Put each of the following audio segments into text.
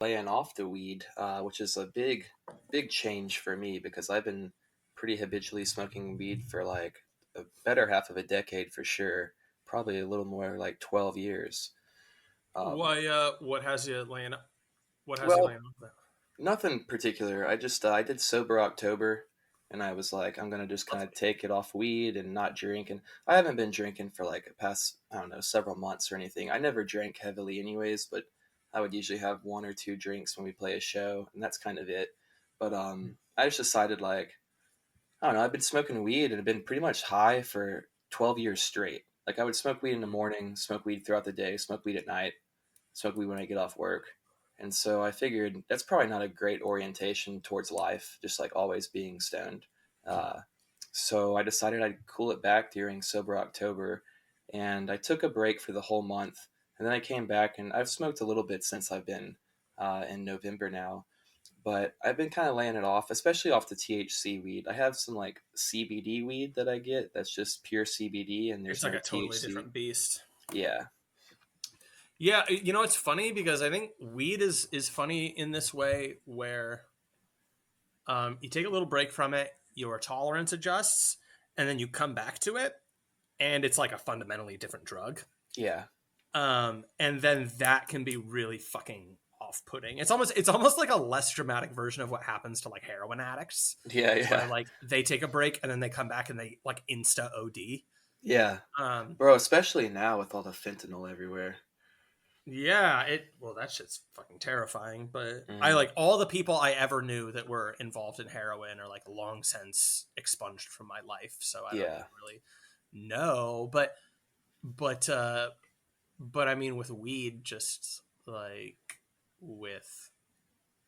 laying off the weed, which is a big change for me because I've been pretty habitually smoking weed for like a better half of a decade for sure, probably a little more like 12 years. Um, Why? What has you laying up? What has you laying well, up there? Nothing particular. I did sober October, and I was like, I'm gonna just kind of Lovely. take it off weed and not drink. And I haven't been drinking for like the past, I don't know, several months or anything. I never drank heavily anyways, but I would usually have one or two drinks when we play a show, and that's kind of it. But I just decided like, I don't know, I've been smoking weed and I've been pretty much high for 12 years straight. Like I would smoke weed in the morning, smoke weed throughout the day, smoke weed at night, smoke weed when I get off work. And so I figured that's probably not a great orientation towards life, just like always being stoned. Uh, so I decided I'd cool it back during Sober October, and I took a break for the whole month. And then I came back, and I've smoked a little bit since I've been in November now. But I've been kind of laying it off, especially off the THC weed. I have some like CBD weed that I get that's just pure CBD, and It's there's like no a totally THC. different beast. Yeah, Yeah, it's funny because I think weed is funny in this way where you take a little break from it, your tolerance adjusts, and then you come back to it, and it's like a fundamentally different drug. yeah, And then that can be really fucking off-putting. It's almost like a less dramatic version of what happens to like heroin addicts, yeah, where yeah. like they take a break and then they come back and they like insta OD. Yeah, Um, bro, especially now with all the fentanyl everywhere. yeah, well that shit's fucking terrifying. But I Mm, like all the people I ever knew that were involved in heroin are like long since expunged from my life, so I don't yeah, even really know. But I mean, with weed, just like with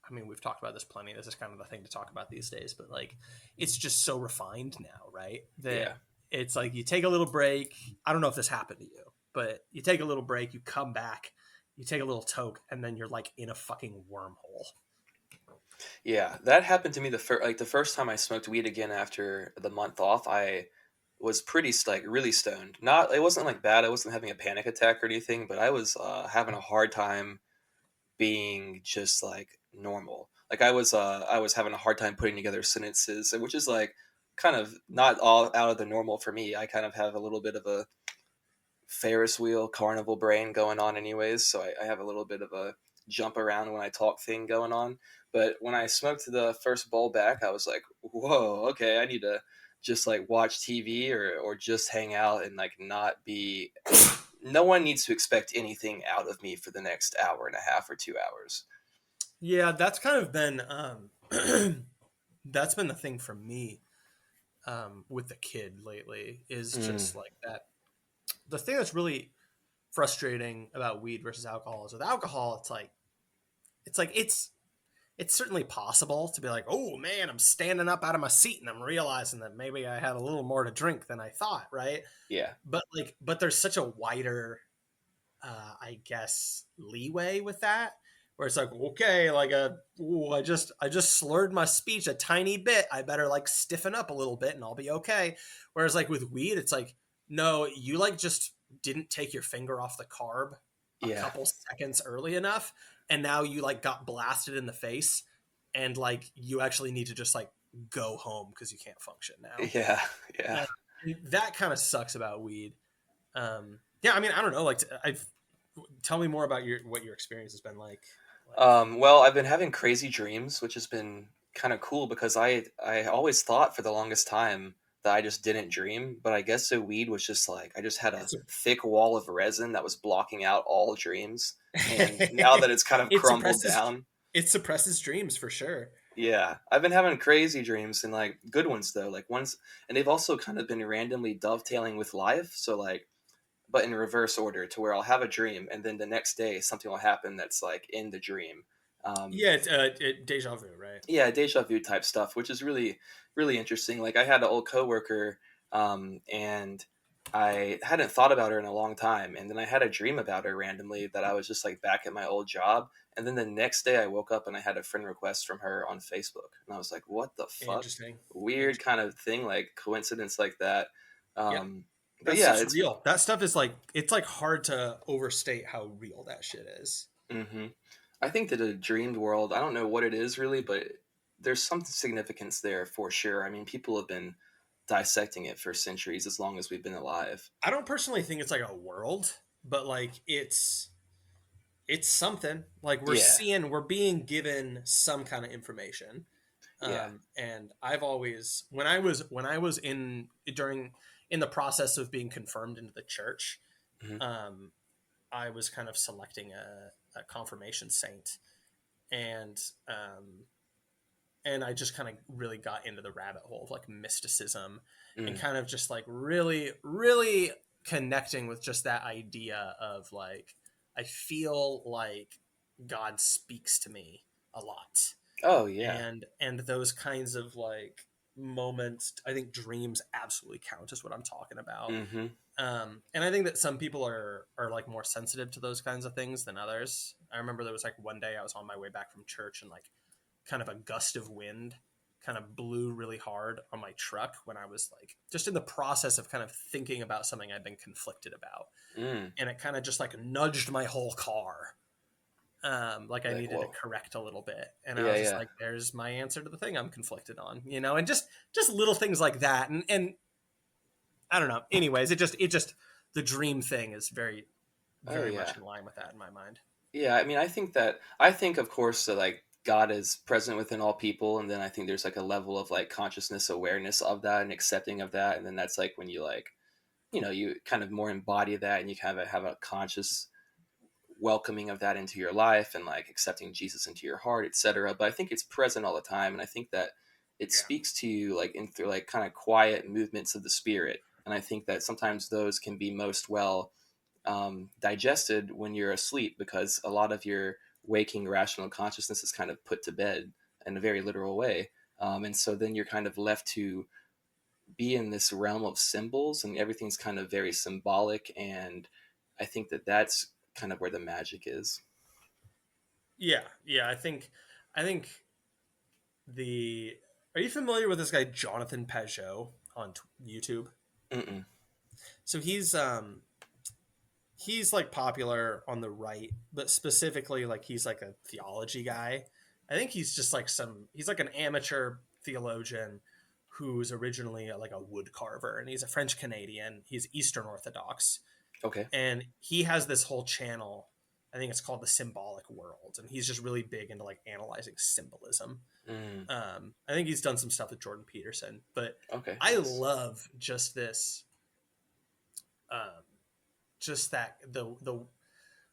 I mean, we've talked about this plenty. This is kind of the thing to talk about these days, but like, it's just so refined now, right? That yeah, it's like you take a little break. I don't know if this happened to you, but you take a little break, you come back, you take a little toke, and then you're like in a fucking wormhole. yeah. That happened to me the first time I smoked weed again after the month off. I was pretty like really stoned. Not it wasn't like bad. I wasn't having a panic attack or anything, but I was having a hard time being just like normal. Like I was having a hard time putting together sentences, which is like kind of not all out of the normal for me. I kind of have a little bit of a Ferris wheel carnival brain going on anyways, so I have a little bit of a jump around when I talk thing going on. But when I smoked the first bowl back, I was like, whoa, okay, I need to just like watch TV or just hang out and like not be no one needs to expect anything out of me for the next hour and a half or 2 hours. Yeah, that's kind of been that's been the thing for me with the kid lately is Mm, just like that. The thing that's really frustrating about weed versus alcohol is with alcohol, it's certainly possible to be like, oh man, I'm standing up out of my seat and I'm realizing that maybe I had a little more to drink than I thought, right? yeah, But there's such a wider, I guess, leeway with that, where it's like, okay, like I just slurred my speech a tiny bit. I better like stiffen up a little bit and I'll be okay. Whereas like with weed, it's like, no, you like just didn't take your finger off the carb a yeah, couple seconds early enough, and now you like got blasted in the face, and like you actually need to just like go home because you can't function now. yeah, yeah. Uh, that kind of sucks about weed. Yeah, I mean, I don't know. Like, I've tell me more about what your experience has been like. Like, Well, I've been having crazy dreams, which has been kind of cool because I always thought for the longest time that I just didn't dream, but I guess the weed was just like I just had a it's thick wall of resin that was blocking out all dreams, and now a, that it's kind of it crumbled suppresses down, it suppresses dreams for sure. yeah, I've been having crazy dreams and like good ones though, like ones, and they've also kind of been randomly dovetailing with life, so like but in reverse order to where I'll have a dream and then the next day something will happen that's like in the dream. Um, Yeah, it's deja vu, right? yeah, deja vu type stuff, which is really interesting. Like I had an old coworker, and I hadn't thought about her in a long time, and then I had a dream about her randomly that I was just like back at my old job, and then the next day I woke up and I had a friend request from her on Facebook, and I was like, "What the fuck?" Interesting. Weird Interesting. kind of thing, like coincidence like that. Yep. Um, but That yeah, stuff's it's real. That stuff is like it's like hard to overstate how real that shit is. hmm I think that a dreamed world, I don't know what it is really, but there's some significance there for sure. I mean, people have been dissecting it for centuries as long as we've been alive. I don't personally think it's like a world, but like it's something. Like Yeah, we're being given some kind of information. yeah. And I've always, when I was in the process of being confirmed into the church, Hmm. um, I was kind of selecting a confirmation saint, and um, and I just kind of really got into the rabbit hole of like mysticism and Mm. kind of just like really, really connecting with just that idea of like, I feel like God speaks to me a lot. Oh yeah. And those kinds of like moments, I think dreams absolutely count is what I'm talking about. Hmm. And I think that some people are like more sensitive to those kinds of things than others. I remember there was like one day I was on my way back from church, and like kind of a gust of wind kind of blew really hard on my truck when I was like just in the process of kind of thinking about something I'd been conflicted about. Mm. And it kind of just like nudged my whole car. Like I Like needed to whoa. correct a little bit. And I Yeah, was just yeah. like, there's my answer to the thing I'm conflicted on, you know, and just little things like that. And I don't know. Anyways, it just the dream thing is very, Oh very yeah. much in line with that in my mind. Yeah, I mean, I think of course that like God is present within all people, and then I think there's like a level of like consciousness awareness of that and accepting of that, and then that's like when you like, you kind of more embody that, and you kind of have a conscious welcoming of that into your life and like accepting Jesus into your heart, etc. But I think it's present all the time, and I think that it Yeah. speaks to you like in through like kind of quiet movements of the spirit, and I think that sometimes those can be most well digested when you're asleep because a lot of your waking rational consciousness is kind of put to bed in a very literal way. And so then you're kind of left to be in this realm of symbols and everything's kind of very symbolic. And I think that that's kind of where the magic is. Yeah. Yeah. I think the, are you familiar with this guy, Jonathan Pajot on YouTube? Mm-mm. So he's like popular on the right, but specifically like he's like a theology guy. I think he's just like he's like an amateur theologian who's originally like a wood carver, and he's a French Canadian. He's Eastern Orthodox, Okay. and he has this whole channel. I think it's called the Symbolic World, and he's just really big into like analyzing symbolism. Mm. I think he's done some stuff with Jordan Peterson, but Okay. I Nice. love just this, um, just that the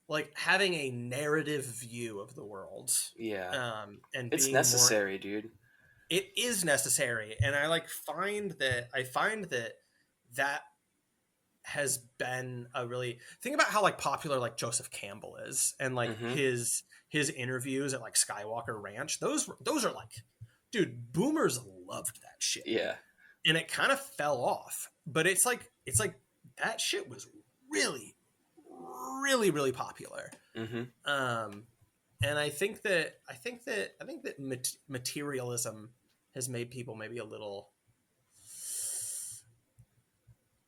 like having a narrative view of the world, Yeah. and It's being more, necessary, dude. it is necessary. And I like find that that has been a really, think about how like popular like Joseph Campbell is, and like Mm-hmm. his interviews at like Skywalker Ranch, those are like, dude, boomers loved that shit, Yeah. and it kind of fell off, but it's like that shit was really, really, really popular. Mm-hmm. um and I think that materialism has made people maybe a little,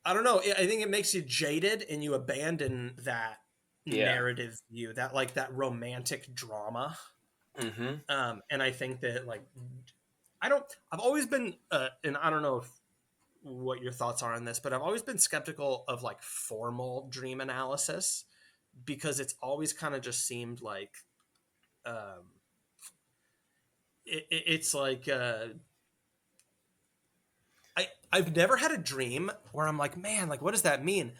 I don't know, I think it makes you jaded, and you abandon that Yeah. narrative view, that like that romantic drama. Mm-hmm. And I think that like, I've always been, and I don't know what your thoughts are on this, but I've always been skeptical of like formal dream analysis, because it's always kind of just seemed like, um, it's like, I've never had a dream where I'm like, man, like what does that mean?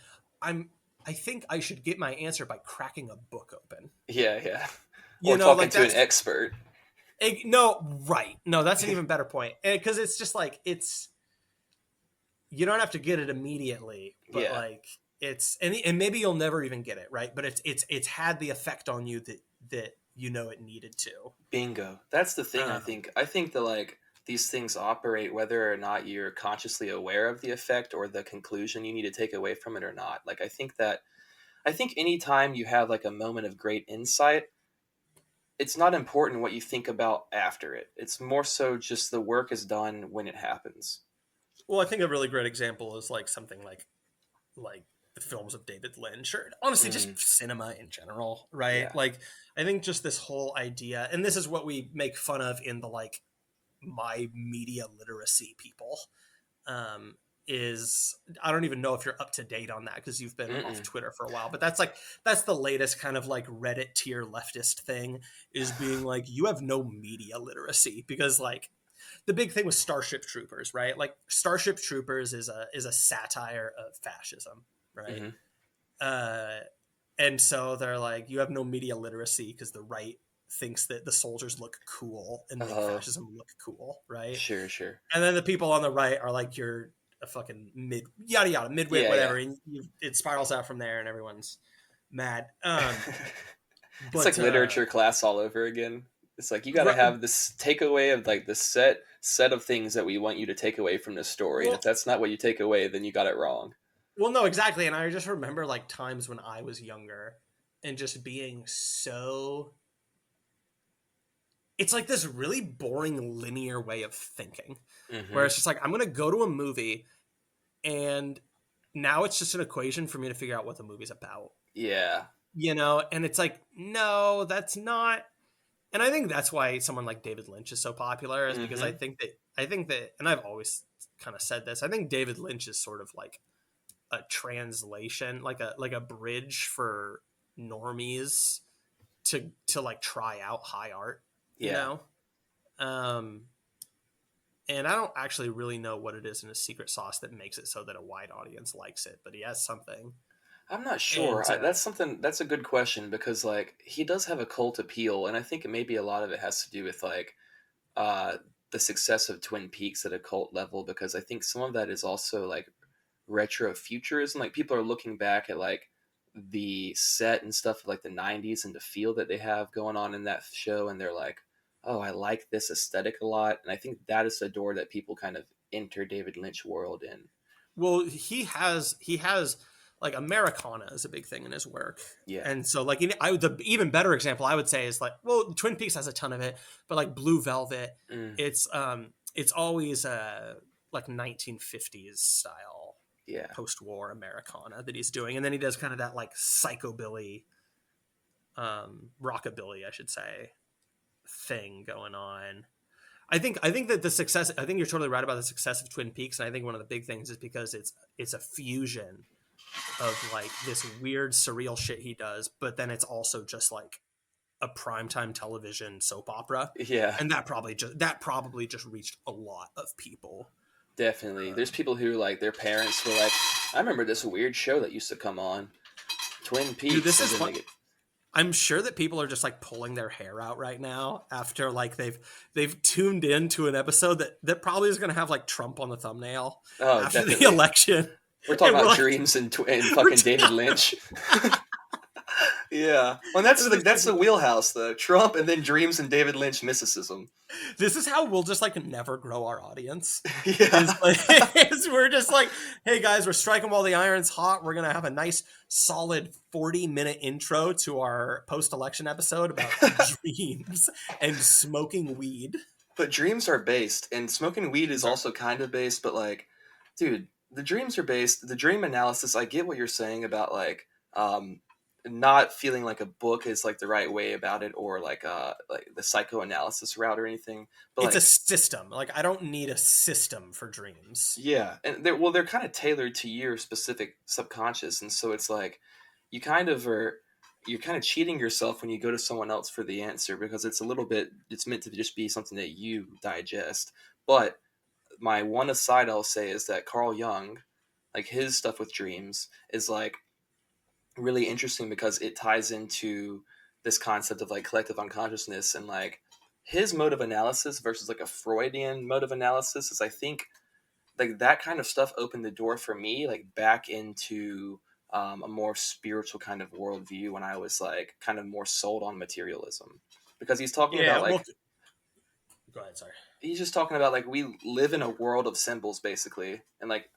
I'm I think I should get my answer by cracking a book open. Yeah. Yeah. You Or know, talking like to an that's, expert. no, right. No, that's an even better point. Because it's just like, it's, you don't have to get it immediately, but Yeah. like it's, and maybe you'll never even get it, right? But it's had the effect on you that you know it needed to. Bingo. That's the thing, I Um, think. I think that like these things operate whether or not you're consciously aware of the effect or the conclusion you need to take away from it or not. Like I think anytime you have like a moment of great insight, it's not important what you think about after it. It's more so just the work is done when it happens. well, I think a really great example is like something like the films of David Lynch, or honestly Mm, just cinema in general, right? yeah. Like I think just this whole idea, and this is what we make fun of in the like my media literacy people, um, is I don't even know if you're up to date on that because you've been off Mm-mm. Twitter for a while, but that's the latest kind of like Reddit tier leftist thing, is being like, you have no media literacy, because like the big thing with Starship Troopers, right? Like Starship Troopers is a satire of fascism, right? Hmm. Uh, and so they're like, you have no media literacy because the right thinks that the soldiers look cool and make Oh, fascism look cool, right? sure, sure. And then the people on the right are like, you're a fucking yada yada midwit, Yeah, yeah. whatever, and it spirals out from there, and everyone's mad. It's But like literature class all over again. It's like you got to have this takeaway of like the set of things that we want you to take away from the story, and if well, that's not what you take away, then you got it wrong. no, exactly. And I just remember like times when I was younger and just being so. It's like this really boring linear way of thinking, where Hmm. it's just like, I'm gonna go to a movie, and now it's just an equation for me to figure out what the movie's about, Yeah. and it's like, no, that's not. And I think that's why someone like David Lynch is so popular, is because Hmm. I think that, and I've always kind of said this, I think David Lynch is sort of like a translation, like a bridge for normies to like try out high art, you Yeah. know. Um, and I don't actually really know what it is in his secret sauce that makes it so that a wide audience likes it, but he has something. I'm not sure. And That's a good question because like he does have a cult appeal, and I think maybe a lot of it has to do with like uh the success of Twin Peaks at a cult level because I think some of that is also like retro futurism. Like people are looking back at like the set and stuff of like the 90s and the feel that they have going on in that show, and they're like, oh, I like this aesthetic a lot. And I think that is the door that people kind of enter David Lynch world in. well, he has like Americana is a big thing in his work. Yeah. And so like the even better example I would say is like, well, Twin Peaks has a ton of it, but like Blue Velvet, Mm, it's always like 1950s style yeah. post-war Americana that he's doing, and then he does kind of that like psychobilly, rockabilly, I should say, thing going on. I think that the success. I think you're totally right about the success of Twin Peaks, and I think one of the big things is because it's a fusion of like this weird surreal shit he does, but then it's also just like a primetime television soap opera, Yeah. and that probably just reached a lot of people. Definitely. There's people who like their parents were like, I remember this weird show that used to come on, Twin Dude, Peaks, this and is then fun. they get I'm sure that people are just like pulling their hair out right now after like they've tuned into an episode that probably is going to have like Trump on the thumbnail oh, after the definitely. election, We're talking and we're about like, dreams and we're fucking David Lynch. Yeah. Well, that's this that's the wheelhouse, the Trump and then dreams and David Lynch mysticism. is how we'll just like never grow our audience. Is Yeah. like is we're just like, hey guys, we're striking while the iron's hot. We're gonna have a nice solid 40-minute intro to our post-election episode about dreams and smoking weed. But dreams are based, and smoking weed is Sorry. also kind of based, but like, dude, the dreams are based. The dream analysis, I get what you're saying about like, not feeling like a book is like the right way about it, or like the psychoanalysis route or anything. But It's a like, system. Like I don't need a system for dreams. yeah, and they're kind of tailored to your specific subconscious, and so it's like you kind of are you're kind of cheating yourself when you go to someone else for the answer because it's a little bit it's meant to just be something that you digest. But my one aside I'll say is that Carl Jung, like his stuff with dreams, is like really interesting because it ties into this concept of like collective unconsciousness and like his mode of analysis versus like a Freudian mode of analysis is I think like that kind of stuff opened the door for me like back into a more spiritual kind of worldview when I was like kind of more sold on materialism because he's talking about Yeah. Well, like go ahead. Sorry. he's just talking about like we live in a world of symbols basically and like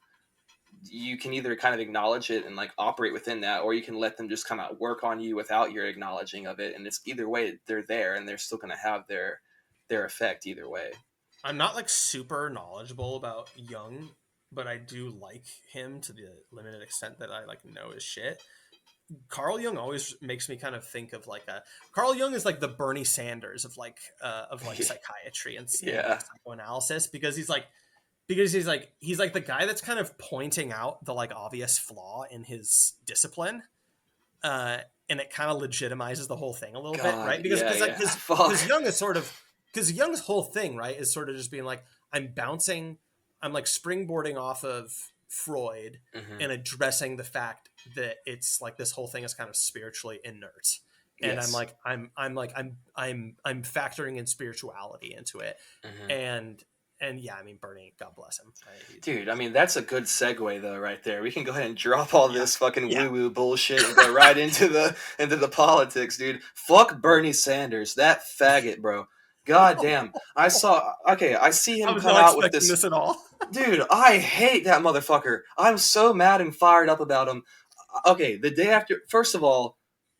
you can either kind of acknowledge it and like operate within that or you can let them just kind of work on you without your acknowledging of it and it's either way they're there and they're still going to have their effect either way. I'm not like super knowledgeable about Jung, but I do like him to the limited extent that I like know his shit. Carl Jung always makes me kind of think of like a Carl Jung is like the Bernie Sanders of like psychiatry and like Yeah. psychoanalysis because he's like the guy that's kind of pointing out the like obvious flaw in his discipline, uh, and it kind of legitimizes the whole thing a little bit, God, right? yeah, yeah. Fuck. Because Young is sort of because Young's whole thing, right, is sort of just being like I'm like springboarding off of Freud Hmm. and addressing the fact that it's like this whole thing is kind of spiritually inert, and Yes. I'm factoring in spirituality into it, Hmm. and yeah, I mean Bernie, God bless him, right? Dude, I mean, that's a good segue though, right there. We can go ahead and drop all Yeah, this fucking yeah. woo-woo bullshit and go right into the politics, dude. Fuck Bernie Sanders, that faggot, bro. God damn. I see I him was come not out with expecting this. this at all. Dude, I hate that motherfucker. I'm so mad and fired up about him. Okay, the day after, first of all,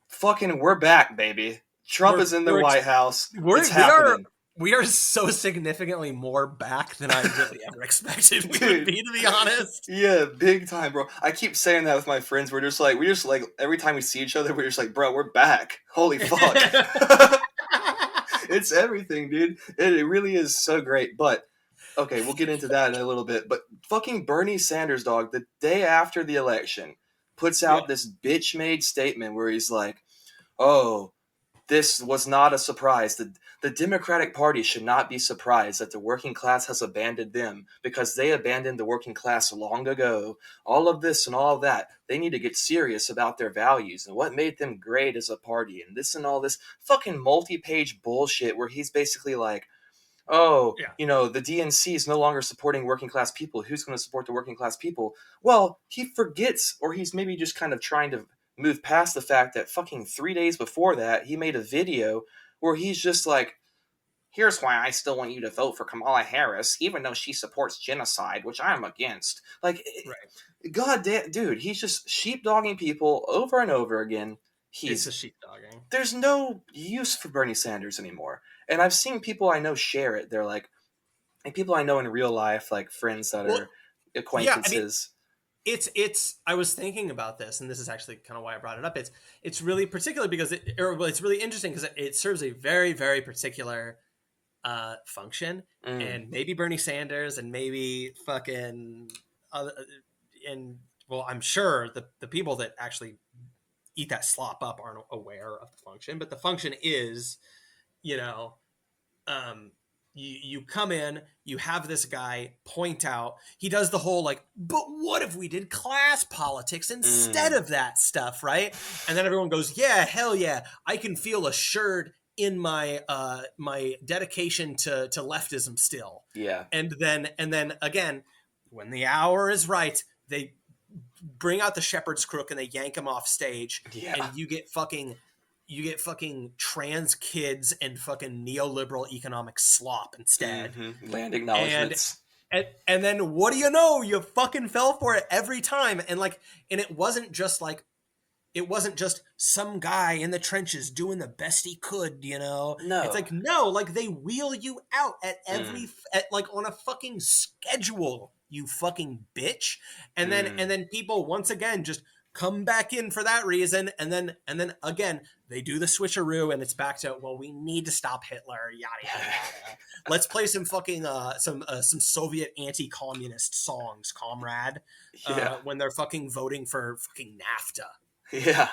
fucking we're back, baby. Trump we're is in the we're White House. It's we're happening. we are so significantly more back than I really ever expected we would Dude, be, to be honest. yeah, big time, bro. I keep saying that with my friends. We just like, every time we see each other, we're just like, bro, we're back. Holy fuck. It's everything, dude. It really is so great. But, okay, we'll get into that in a little bit. But fucking Bernie Sanders, dog, the day after the election, puts Yeah, out this bitch made statement where he's like, oh, this was not a surprise. The Democratic Party should not be surprised that the working class has abandoned them because they abandoned the working class long ago. All of this and all of that. They need to get serious about their values and what made them great as a party and this and all this fucking multi page bullshit where he's basically like, oh, yeah, the DNC is no longer supporting working class people. Who's going to support the working class people? Well, he forgets, or he's maybe just kind of trying to move past the fact that fucking 3 days before that, he made a video where he's just like, here's why I still want you to vote for Kamala Harris, even though she supports genocide, which I'm against. Like, right. god damn, dude, he's just sheepdogging people over and over again. It's a He's sheepdogging. There's no use for Bernie Sanders anymore. And I've seen people I know share it. They're like people I know in real life, like friends that Well, are yeah, I mean, acquaintances. it's I was thinking about this, and this is actually kind of why I brought it up. It's really particular because it's really interesting because it serves a very, very particular function, Mm, and maybe Bernie Sanders and maybe fucking other, and well, I'm sure the people that actually eat that slop up aren't aware of the function, but the function is, you know, um, you come in, you have this guy point out, he does the whole like, but what if we did class politics instead mm, of that stuff, right? And then everyone goes, yeah, hell yeah, I can feel assured in my my dedication to leftism still. yeah, And then again, when the hour is right, they bring out the shepherd's crook and they yank him off stage, yeah. and you get fucking trans kids and fucking neoliberal economic slop instead. Land And acknowledgments. and then what do you know? You fucking fell for it every time. And like, and it wasn't just some guy in the trenches doing the best he could, you know. It's No. like, no, like they wheel you out at Mm, like on a fucking schedule, you fucking bitch. mm. And then people once again just come back in for that reason, and then again they do the switcheroo, and it's back to, well, we need to stop Hitler, yada yada yada. Let's play some fucking some Soviet anti-communist songs, comrade, Yeah, when they're fucking voting for fucking NAFTA. yeah.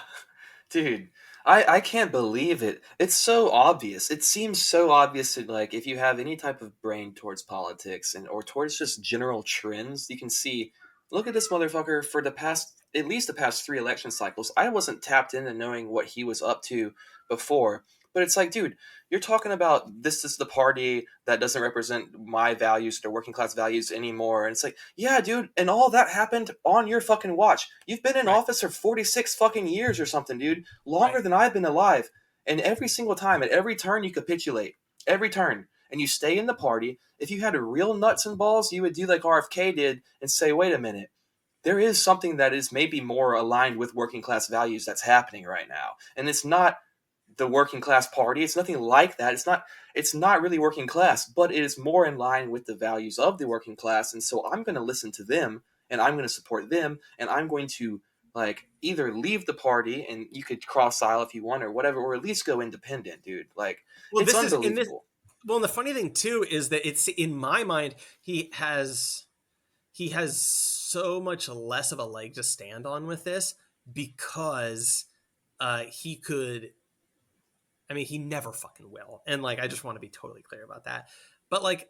Dude, I can't believe it. It's so obvious. It seems so obvious that like if you have any type of brain towards politics and or towards just general trends, you can see, look at this motherfucker for the past at least the past 3 election cycles. I wasn't tapped into knowing what he was up to before. But it's like, dude, you're talking about this is the party that doesn't represent my values, the working class values anymore. And it's like, yeah, dude, and all that happened on your fucking watch. You've been in Right, office for 46 fucking years or something, dude. right. Longer than I've been alive. And every single time, at every turn, you capitulate. Every turn. And you stay in the party. If you had real nuts and balls, you would do like RFK did and say, wait a minute. There is something that is maybe more aligned with working class values that's happening right now. And it's not the working class party. It's nothing like that. It's not really working class, but it is more in line with the values of the working class. And so I'm going to listen to them and I'm going to support them and I'm going to like either leave the party and you could cross aisle if you want or whatever, or at least go independent, dude. Like Well, it's this is in this. unbelievable. Well, and the funny thing too is that it's in my mind he has so much less of a leg to stand on with this because he could. I mean, he never fucking will, and like I just want to be totally clear about that. But like,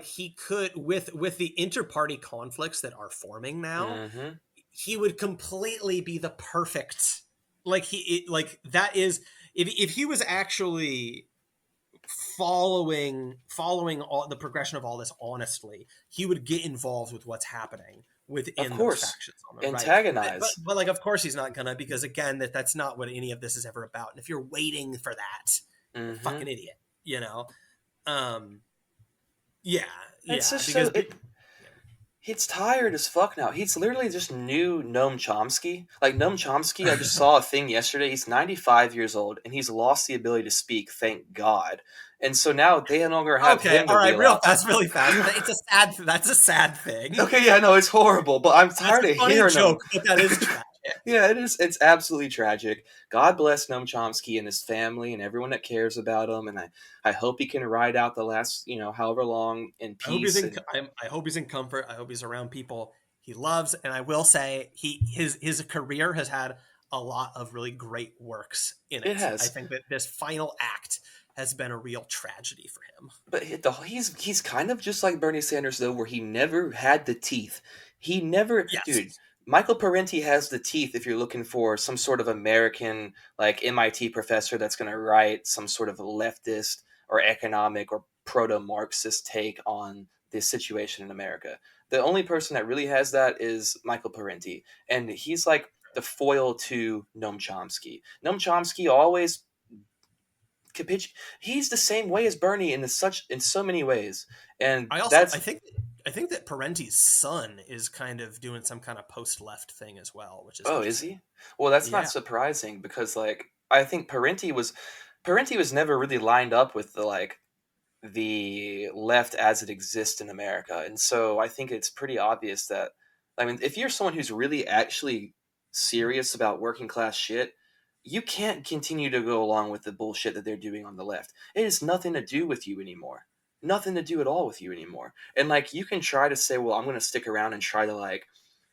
he could with the inter-party conflicts that are forming now, Mm-hmm. he would completely be the perfect like that is if he was actually following all the progression of all this honestly, he would get involved with what's happening Of within those course, factions on the right. antagonize. But like of course he's not gonna, because again that's not what any of this is ever about. And if you're waiting for that, you're a Mm-hmm. fucking idiot, you know. um yeah, It's yeah, just because so He's tired as fuck now. He's literally just new Noam Chomsky. Like Noam Chomsky, I just saw a thing yesterday. He's 95 years old and he's lost the ability to speak, thank God. And so now they no longer have okay, him to all right, wheel out. really fast. That's a sad thing. Okay, yeah, no, it's horrible, but I'm That's tired a of funny hearing him. joke, but that is tragic. Yeah, it is. It's absolutely tragic. God bless Noam Chomsky and his family and everyone that cares about him. And I hope he can ride out the last, however long in I hope he's peace. in. And I hope he's in comfort. I hope he's around people he loves. And I will say, his career has had a lot of really great works in it it. I has. think that this final act has been a real tragedy for him. But he's kind of just like Bernie Sanders though, where he never had the teeth. He never, dude. Yes. Michael Parenti has the teeth. If you're looking for some sort of American like MIT professor that's going to write some sort of leftist or economic or proto-Marxist take on the situation in America, the only person that really has that is Michael Parenti, and he's like the foil to Noam Chomsky. Noam Chomsky always he's the same way as Bernie in so many ways, and I also that's I think that Parenti's son is kind of doing some kind of post left thing as well, which is oh, is interesting. he? Well, that's not Yeah. surprising because like I think Parenti was never really lined up with the left as it exists in America, and so I think it's pretty obvious that I mean if you're someone who's really actually serious about working class shit. You can't continue to go along with the bullshit that they're doing on the left. It has nothing to do with you anymore. Nothing to do at all with you anymore. And like you can try to say, well, I'm going to stick around and try to like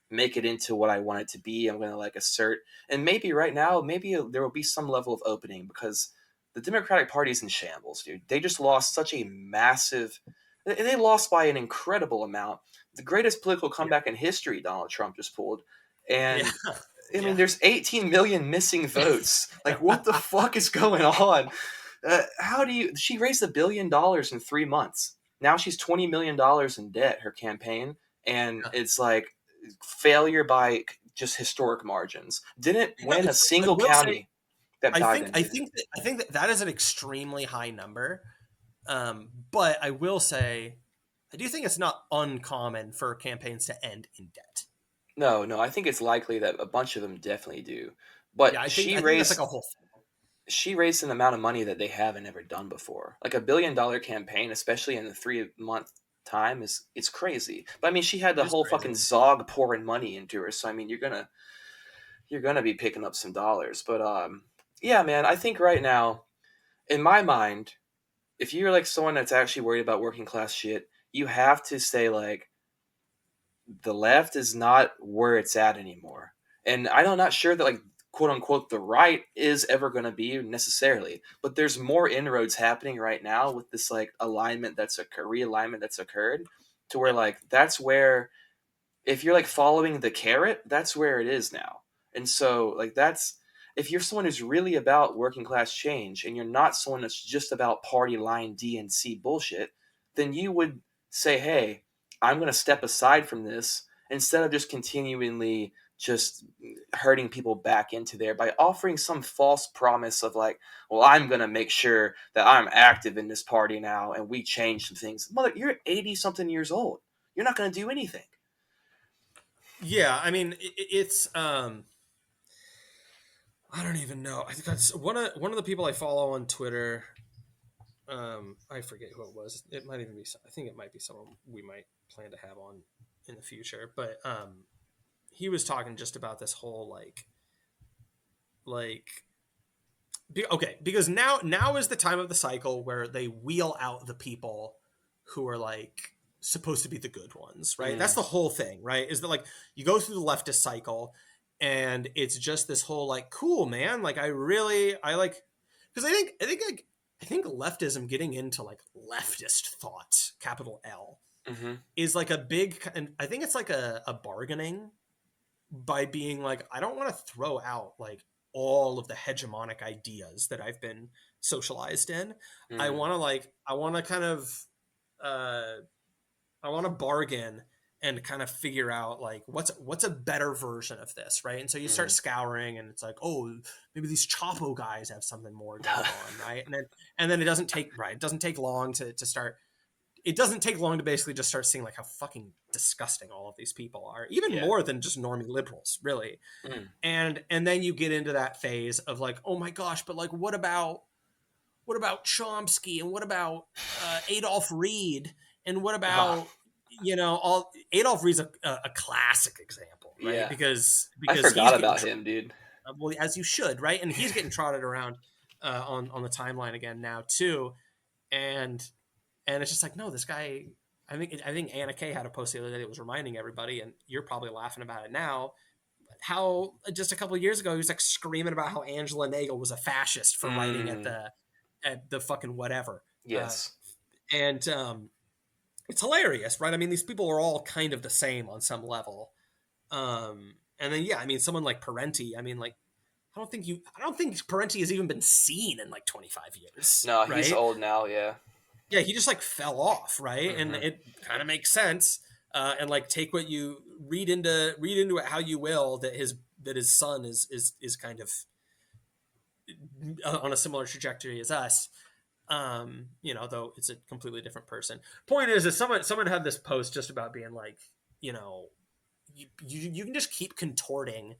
make it into what I want it to be. I'm going to like assert, and maybe right now, maybe there will be some level of opening because the Democratic Party is in shambles, dude. They just lost such a massive. They lost by an incredible amount. The greatest political Yeah. comeback in history, Donald Trump just pulled, Yeah. and I mean, Yeah. there's 18 million missing votes. Like, what the fuck is going on? How do you? She raised $1 billion in 3 months. Now she's $20 million in debt. Her campaign, and it's like failure by just historic margins. Didn't No, win a I single will say, county that died into it. I think that is an extremely high number. But I will say, I do think it's not uncommon for campaigns to end in debt. No, no, I think it's likely that a bunch of them definitely do. But Yeah, she I think that's like raised a whole thing. she raised an amount of money that they haven't ever done before. Like $1 billion campaign, especially in the 3 month time, is it's crazy. But I mean, she had the It is whole crazy. fucking Zog pouring money into her, so I mean, you're gonna be picking up some dollars. But yeah, man, I think right now, in my mind, if you're like someone that's actually worried about working class shit, you have to say like the left is not where it's at anymore. And I'm not sure that like quote unquote the right is ever going to be necessarily, but there's more inroads happening right now with this like alignment that's a realignment that's occurred to where Yep. like that's where if you're like following the carrot, that's where it is now. And so like that's if you're someone who's really about working class change and you're not someone that's just about party line DNC bullshit, then you would say, "Hey, I'm going to step aside from this instead of just continually just hurting people back into there by offering some false promise of like, well, I'm going to make sure that I'm active in this party now and we change some things." Mother, you're 80 something years old. You're not going to do anything. Yeah, I mean, it's I don't even know. I think that's one of the people I follow on Twitter. I forget who it was. It might even be. I think it might be someone we might plan to have on in the future. But he was talking just about this whole like okay, because now is the time of the cycle where they wheel out the people who are like supposed to be the good ones, right? That's Mm, the whole thing, right? Is that like you go through the leftist cycle and it's just this whole like cool man, like I like because I think leftism getting into like leftist thought, capital L, mm-hmm. is like a big, and I think it's like a bargaining by being like, I don't want to throw out like all of the hegemonic ideas that I've been socialized in. Mm, I want to kind of, uh, I want to bargain and kind of figure out like what's a better version of this, right? And so you start mm. scouring, and it's like, oh, maybe these Chapo guys have something more going on, right? And then it doesn't take right, it doesn't take long to start. It doesn't take long to basically just start seeing like how fucking disgusting all of these people are, even Yeah. more than just normie liberals, really. Mm, And then you get into that phase of like, oh my gosh, but like what about Chomsky, and what about Adolf Reed, and what ah, about all Adolf Reed's a classic example, right? yeah. I Because he's forgot getting about him, dude. well, as you should, right? And he's getting trotted around on the timeline again now too, and it's just like, no, this guy. I think Anna Kay had a post the other day that was reminding everybody, and you're probably laughing about it now, how just a couple of years ago he was like screaming about how Angela Nagel was a fascist for writing Mm, at the fucking whatever. Uh, yes. and It's hilarious, right? I mean, these people are all kind of the same on some level. And then yeah, I mean, someone like Parenti. I mean, like I don't think Parenti has even been seen in like 25 years, No, he's right? old now. Yeah. Yeah, he just like fell off, right? And Mm-hmm. it kind of makes sense. And like take what you read into it how you will, that his son is kind of on a similar trajectory as us. Though it's a completely different person. Point is someone had this post just about being like, you know, you can just keep contorting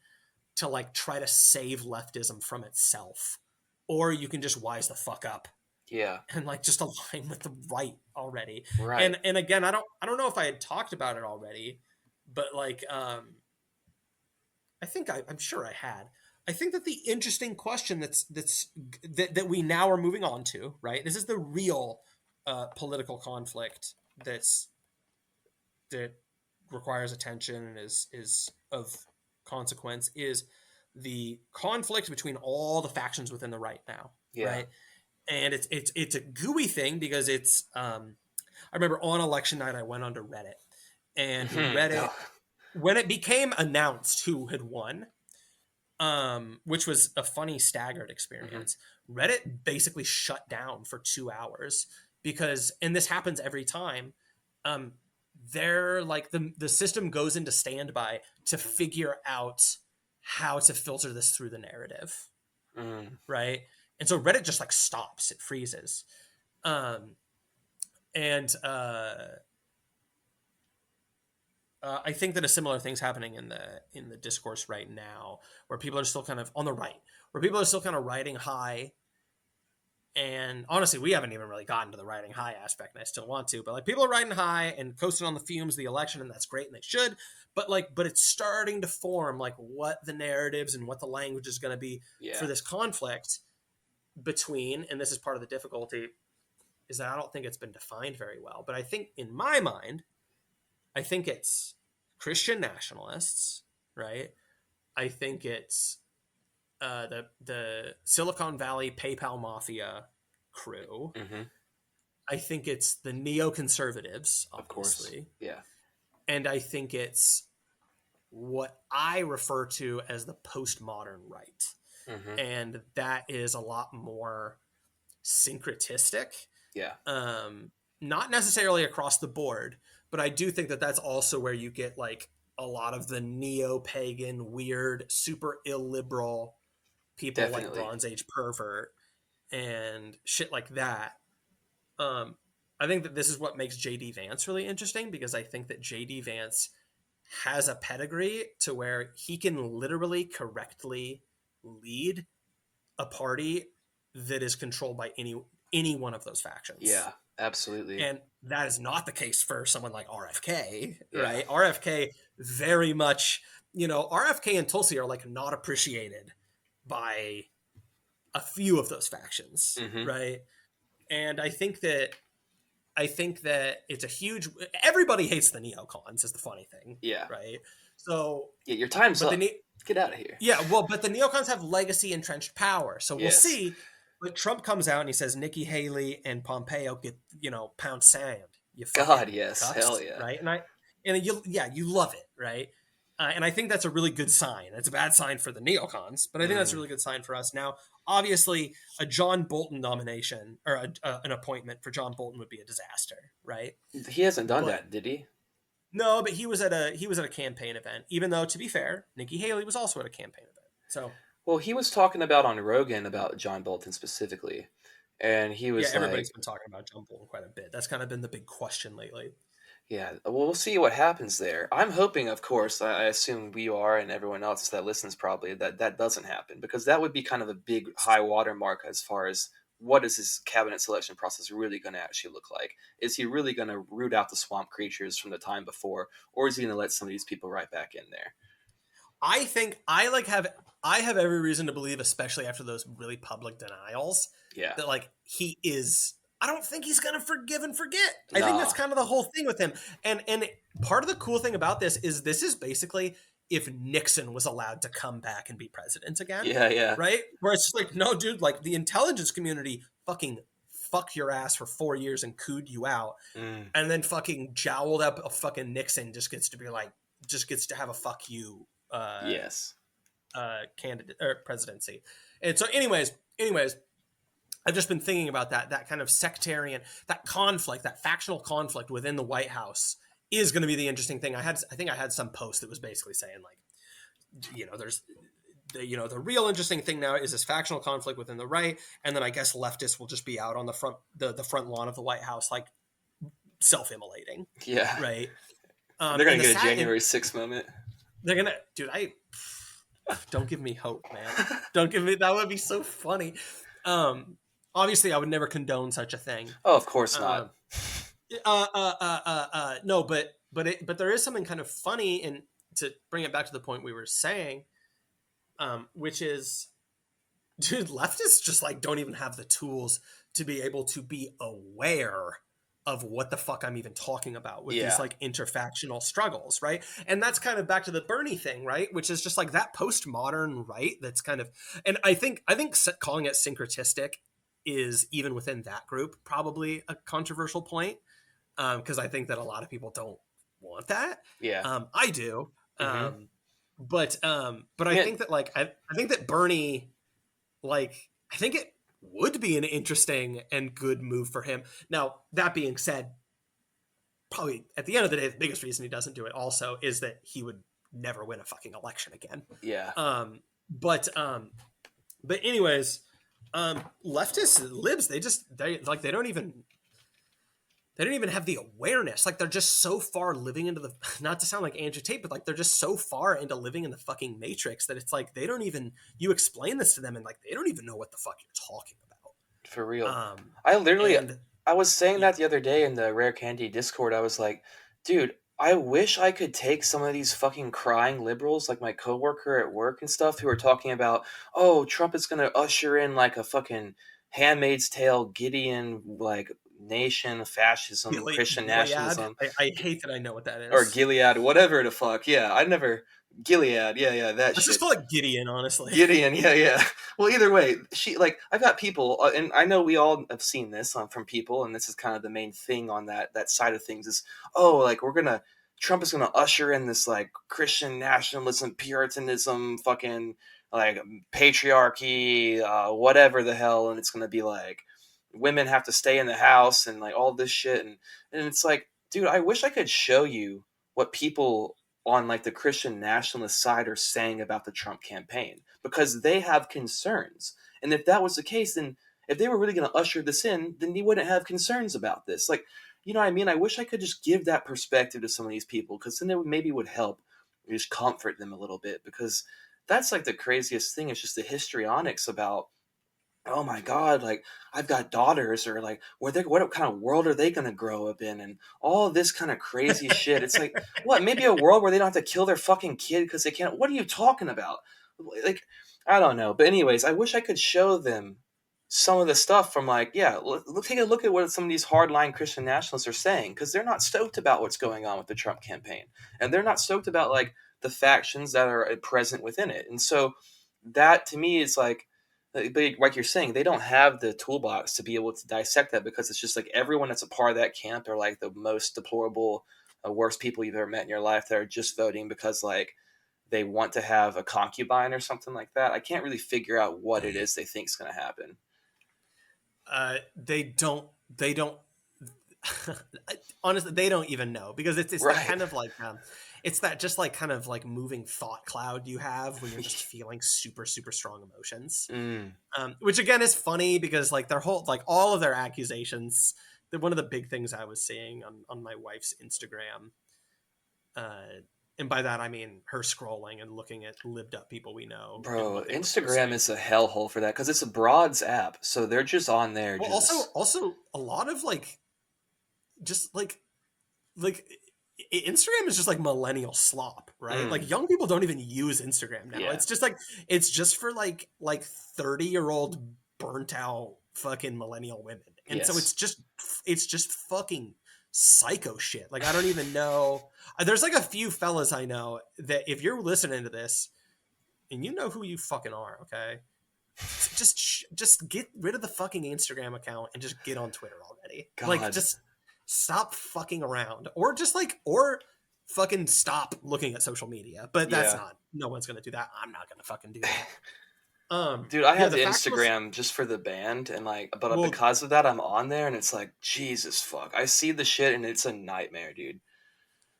to like try to save leftism from itself, or you can just wise the fuck up Yeah. and like just align with the right already. Right. And again, I don't know if I had talked about it already, but like I think I'm sure I had. I think that the interesting question that we now are moving on to, right? This is the real political conflict that requires attention and is of consequence, is the conflict between all the factions within the right now, Yeah. right? And it's a gooey thing because it's I remember on election night I went onto Reddit, and Hmm. Reddit, Oh. when it became announced who had won, which was a funny staggered Mm-hmm. experience, Reddit basically shut down for 2 hours because, and this happens every time, um, they're like the system goes into standby to figure out how to filter this through the narrative, Mm. right? And so Reddit just like stops, it freezes. Um, and I think that a similar thing's happening in the discourse right now, where people are still kind of on the right, where people are still kind of riding high. And honestly, we haven't even really gotten to the riding high aspect, and I still want to. But like, people are riding high and coasting on the fumes of the election, and that's great, and they should. But it's starting to form like what the narratives and what the language is going to be for Yeah. this conflict between. And this is part of the difficulty, is that I don't think it's been defined very well. But I think in my mind, I think it's Christian nationalists, right? I think it's the Silicon Valley PayPal mafia crew. Mm-hmm. I think it's the neoconservatives, Of course. obviously, Yeah. and I think it's what I refer to as the postmodern right, Mm-hmm. and that is a lot more syncretistic. Yeah. Not necessarily across the board, but I do think that that's also where you get like a lot of the neo-pagan, weird, super illiberal people like Definitely. Bronze Age pervert and shit like that. Um, I think that this is what makes JD Vance really interesting, because I think that JD Vance has a pedigree to where he can literally correctly lead a party that is controlled by any one of those factions. Yeah, absolutely. And that is not the case for someone like RFK, Yeah. right? RFK very much, RFK and Tulsi are like not appreciated by a few of those factions, Mm-hmm. right? And I think that it's a huge. Everybody hates the neocons. Is the funny thing, Yeah. right? So, Yeah, your time's but up. Get out of here. yeah, well, but the neocons have legacy entrenched power, so we'll Yes. see. But Trump comes out and he says Nikki Haley and Pompeo get pound sand. You God, fucking yes. cucks, Hell yeah. right? And you love it, right? And I think that's a really good sign. It's a bad sign for the neocons, but I think that's a really good sign for us. Now, obviously, a John Bolton nomination or an appointment for John Bolton would be a disaster, right? He hasn't done But that, did he? no, but he was at a campaign event. Even though, to be fair, Nikki Haley was also at a campaign event. So Well, he was talking about on Rogan about John Bolton specifically, and he yeah, was like, everybody's been talking about John Bolton quite a bit. That's kind of been the big question lately. yeah, well, we'll see what happens there. I'm hoping, of course, I assume we are and everyone else that listens probably, that that doesn't happen, because that would be kind of a big high watermark as far as what is his cabinet selection process really going to actually look like. Is he really going to root out the swamp creatures from the time before, or is he going to let some of these people right back in there? I think I have every reason to believe, especially after those really public denials, Yeah. that like he is. I don't think he's gonna forgive and forget. I think Nah. that's kind of the whole thing with him. And part of the cool thing about this is basically if Nixon was allowed to come back and be president again, Yeah, yeah. right? Where it's just like, no, dude, like the intelligence community fucking fucked your ass for 4 years and cooed you out, Mm. and then fucking jowled up a fucking Nixon just gets to be like, just gets to have a fuck you Yes. candidate or presidency. And so, anyways, I've just been thinking about that kind of sectarian, that conflict, that factional conflict within the White House is going to be the interesting thing. I think I had some post that was basically saying like, there's the real interesting thing now is this factional conflict within the right, and then I guess leftists will just be out on the front lawn of the White House like self-immolating, Yeah. right? They're going to get a January 6th moment. They're gonna, dude. Don't give me hope, man. Don't give me. That would be so funny. Obviously, I would never condone such a thing. Oh, of course not. No, but there is something kind of funny, and to bring it back to the point we were saying, which is, dude, leftists just like don't even have the tools to be able to be aware of what the fuck I'm even talking about with these like interfactional struggles, right? And that's kind of back to the Bernie thing, right? Which is just like that postmodern right that's kind of, and I think calling it syncretistic is, even within that group, probably a controversial point, because I think that a lot of people don't want that. Yeah. I do. Mm-hmm. But I think that like I think that Bernie, like, I think it would be an interesting and good move for him. Now, that being said, probably at the end of the day, the biggest reason he doesn't do it also is that he would never win a fucking election again. Yeah. But anyways, leftists, libs, they don't even have the awareness. Like, they're just so far living into the, not to sound like Andrew Tate, but like they're just so far into living in the fucking matrix that it's like they don't even, you explain this to them and like they don't even know what the fuck you're talking about. For real. I was saying yeah. that the other day in the Rare Candy Discord. I was like, dude, I wish I could take some of these fucking crying liberals, like my coworker at work and stuff, who are talking about, oh, Trump is going to usher in like a fucking Handmaid's Tale, Gideon, like nation fascism, Christian Gilead. nationalism. I hate that I know what that is. Or Gilead, whatever the fuck. Yeah, I never. Gilead, yeah, that Let's shit. just call it Gideon, honestly. Gideon, yeah. Well, either way, I've got people, and I know we all have seen this from people, and this is kind of the main thing on that side of things is, oh, like Trump is gonna usher in this like Christian nationalism, Puritanism, fucking like patriarchy, whatever the hell, and it's gonna be like women have to stay in the house and like all this shit, and it's like, dude, I wish I could show you what people on like the Christian nationalist side are saying about the Trump campaign, because they have concerns. And if that was the case, then if they were really going to usher this in, then you wouldn't have concerns about this. Like, you know what I mean? I wish I could just give that perspective to some of these people, because then it maybe would help just comfort them a little bit, because that's like the craziest thing. It's just the histrionics about, oh my God, like I've got daughters, or like what kind of world are they gonna grow up in, and all this kind of crazy shit. It's like, what? Maybe a world where they don't have to kill their fucking kid because they can't. What are you talking about? Like, I don't know. But anyways, I wish I could show them some of the stuff from, like, yeah, take a look at what some of these hardline Christian nationalists are saying, because they're not stoked about what's going on with the Trump campaign, and they're not stoked about like the factions that are present within it. And so that to me is like, but like you're saying, they don't have the toolbox to be able to dissect that, because it's just like everyone that's a part of that camp are like the most deplorable, worst people you've ever met in your life, that are just voting because like they want to have a concubine or something like that. I can't really figure out what it is they think is going to happen. They don't. Honestly, they don't even know, because it's Right. that kind of like it's that just like kind of like moving thought cloud you have when you're just feeling super super strong emotions. Which again is funny, because like their whole, like all of their accusations. One of the big things I was seeing on my wife's Instagram, and by that I mean her scrolling and looking at Libt up people we know. Bro, Instagram is a hellhole for that, because it's a broads app, so they're just on there. Well, just also a lot of like, just like Instagram is just like millennial slop, right? Like young people don't even use Instagram now. Yeah. It's just like, it's just for like 30-year-old burnt out fucking millennial women. And Yes. so it's just fucking psycho shit. Like I don't even know. There's like a few fellas I know that if you're listening to this and you know who you fucking are, okay? Just get rid of the fucking Instagram account and just get on Twitter already. God. Like just stop fucking around, or just like, or fucking stop looking at social media. But that's not, no one's gonna do that. I'm not gonna fucking do that. Dude, I have the Instagram just for the band, and like, but because of that, I'm on there, and it's like, Jesus fuck, I see the shit, and it's a nightmare, dude.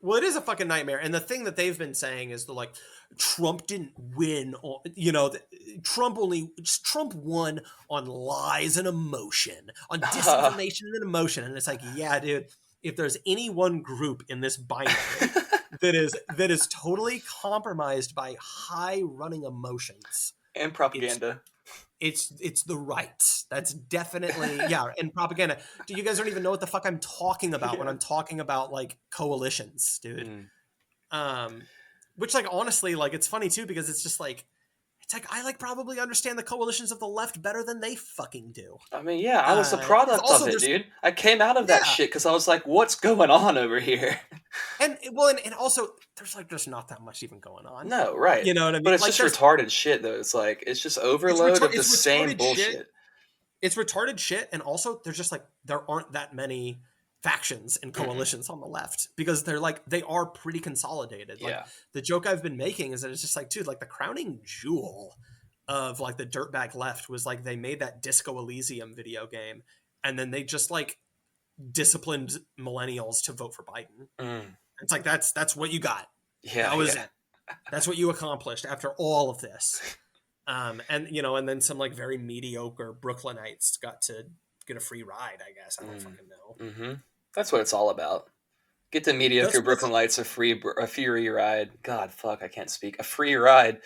Well, it is a fucking nightmare. And the thing that they've been saying is like, Trump didn't win on, Trump won on lies and emotion, on disinformation and emotion. And it's like, yeah, dude, if there's any one group in this binary that is totally compromised by high running emotions and propaganda, it's the right. That's definitely, yeah, and propaganda. Dude, you guys don't even know what the fuck I'm talking about when I'm talking about like coalitions, dude. Which like honestly, like it's funny too, because it's just like, it's like I like probably understand the coalitions of the left better than they fucking do. I mean, yeah, I was a product of it, dude. I came out of that shit because I was like, what's going on over here? And also there's not that much even going on. No, right. You know what I mean? But it's like, just retarded shit though. It's like, it's just overload of the same bullshit. It's retarded shit, and also there's just like, there aren't that many factions and coalitions on the left, because they're like, they are pretty consolidated. Like the joke I've been making is that it's just like, dude, like the crowning jewel of like the dirtbag left was like, they made that Disco Elysium video game, and then they just like disciplined millennials to vote for Biden. It's like, that's what you got. That was it. That's what you accomplished after all of this. And then some like very mediocre Brooklynites got to get a free ride, I guess. I don't fucking know. That's what it's all about. Get the mediocre Brooklynites a free ride. God, fuck, I can't speak. A free ride.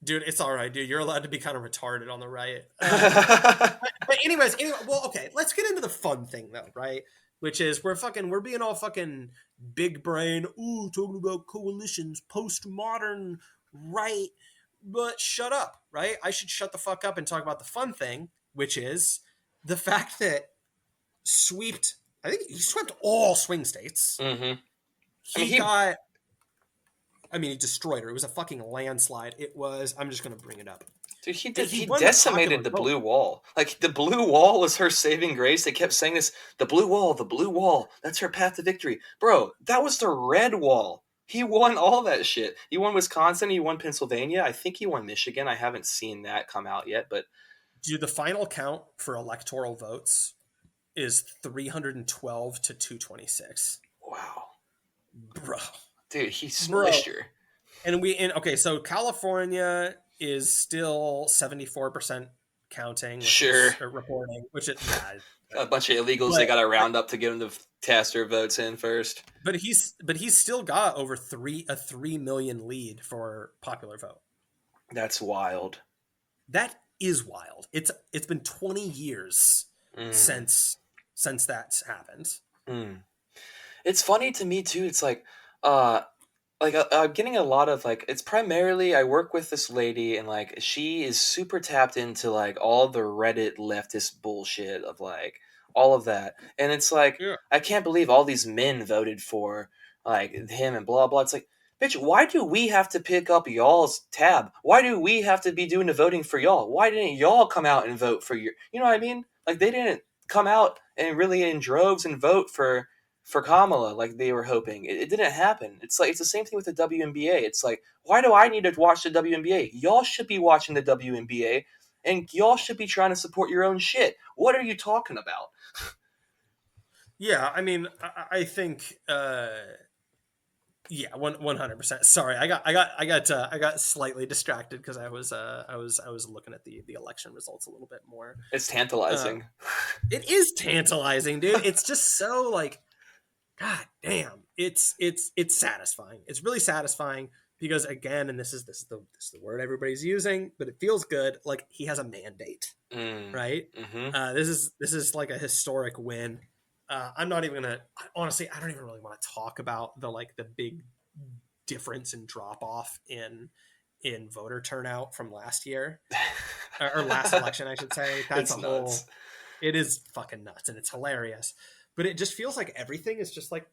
Dude, it's all right, dude. You're allowed to be kind of retarded on the right. But anyways, well, okay, let's get into the fun thing though, right? Which is we're being all fucking big brain. Ooh, talking about coalitions, postmodern, right? But shut up, right? I should shut the fuck up and talk about the fun thing, which is the fact that I think he swept all swing states. He destroyed her. It was a fucking landslide. It was, I'm just going to bring it up. Dude, he decimated the blue wall. Like, the blue wall was her saving grace. They kept saying this, the blue wall. That's her path to victory. Bro, that was the red wall. He won all that shit. He won Wisconsin. He won Pennsylvania. I think he won Michigan. I haven't seen that come out yet, but... Dude, the final count for electoral votes is 312 to 226. Wow. Bro. Dude, he smushed her. Okay, so California is still 74% counting. Reporting, which is... a bunch of illegals they got to round up to get them to cast their votes in first. But he's still got over a 3 million lead for popular vote. That's wild. That is wild. It's been 20 years Mm, since that's happened. mm. It's funny to me too. It's uh, I'm getting a lot of like. It's primarily I work with this lady, and like she is super tapped into like all the Reddit leftist bullshit of like all of that, and it's like Yeah. I can't believe all these men voted for like him and blah blah. It's like, bitch, why do we have to pick up y'all's tab? Why do we have to be doing the voting for y'all? Why didn't y'all come out and vote for your? You know what I mean? Like they didn't come out and really in droves and vote for Kamala like they were hoping. It didn't happen. It's like it's the same thing with the WNBA. It's like, why do I need to watch the WNBA? Y'all should be watching the WNBA, and y'all should be trying to support your own shit. What are you talking about? Yeah, I mean, I think, yeah, 100%. Sorry, I got slightly distracted because I was looking at the election results a little bit more. It's Um, tantalizing. it is tantalizing, dude. It's just so like, god damn, it's satisfying. It's really satisfying because again, and this is the word everybody's using, but it feels good. Like he has a mandate, Mm. right? Mm-hmm. This is like a historic win. I'm not even gonna honestly. I don't even really want to talk about the big difference and drop off in voter turnout from last year or last election, I should say. That's a It's nuts. whole. It is fucking nuts and it's hilarious. But it just feels like everything is just like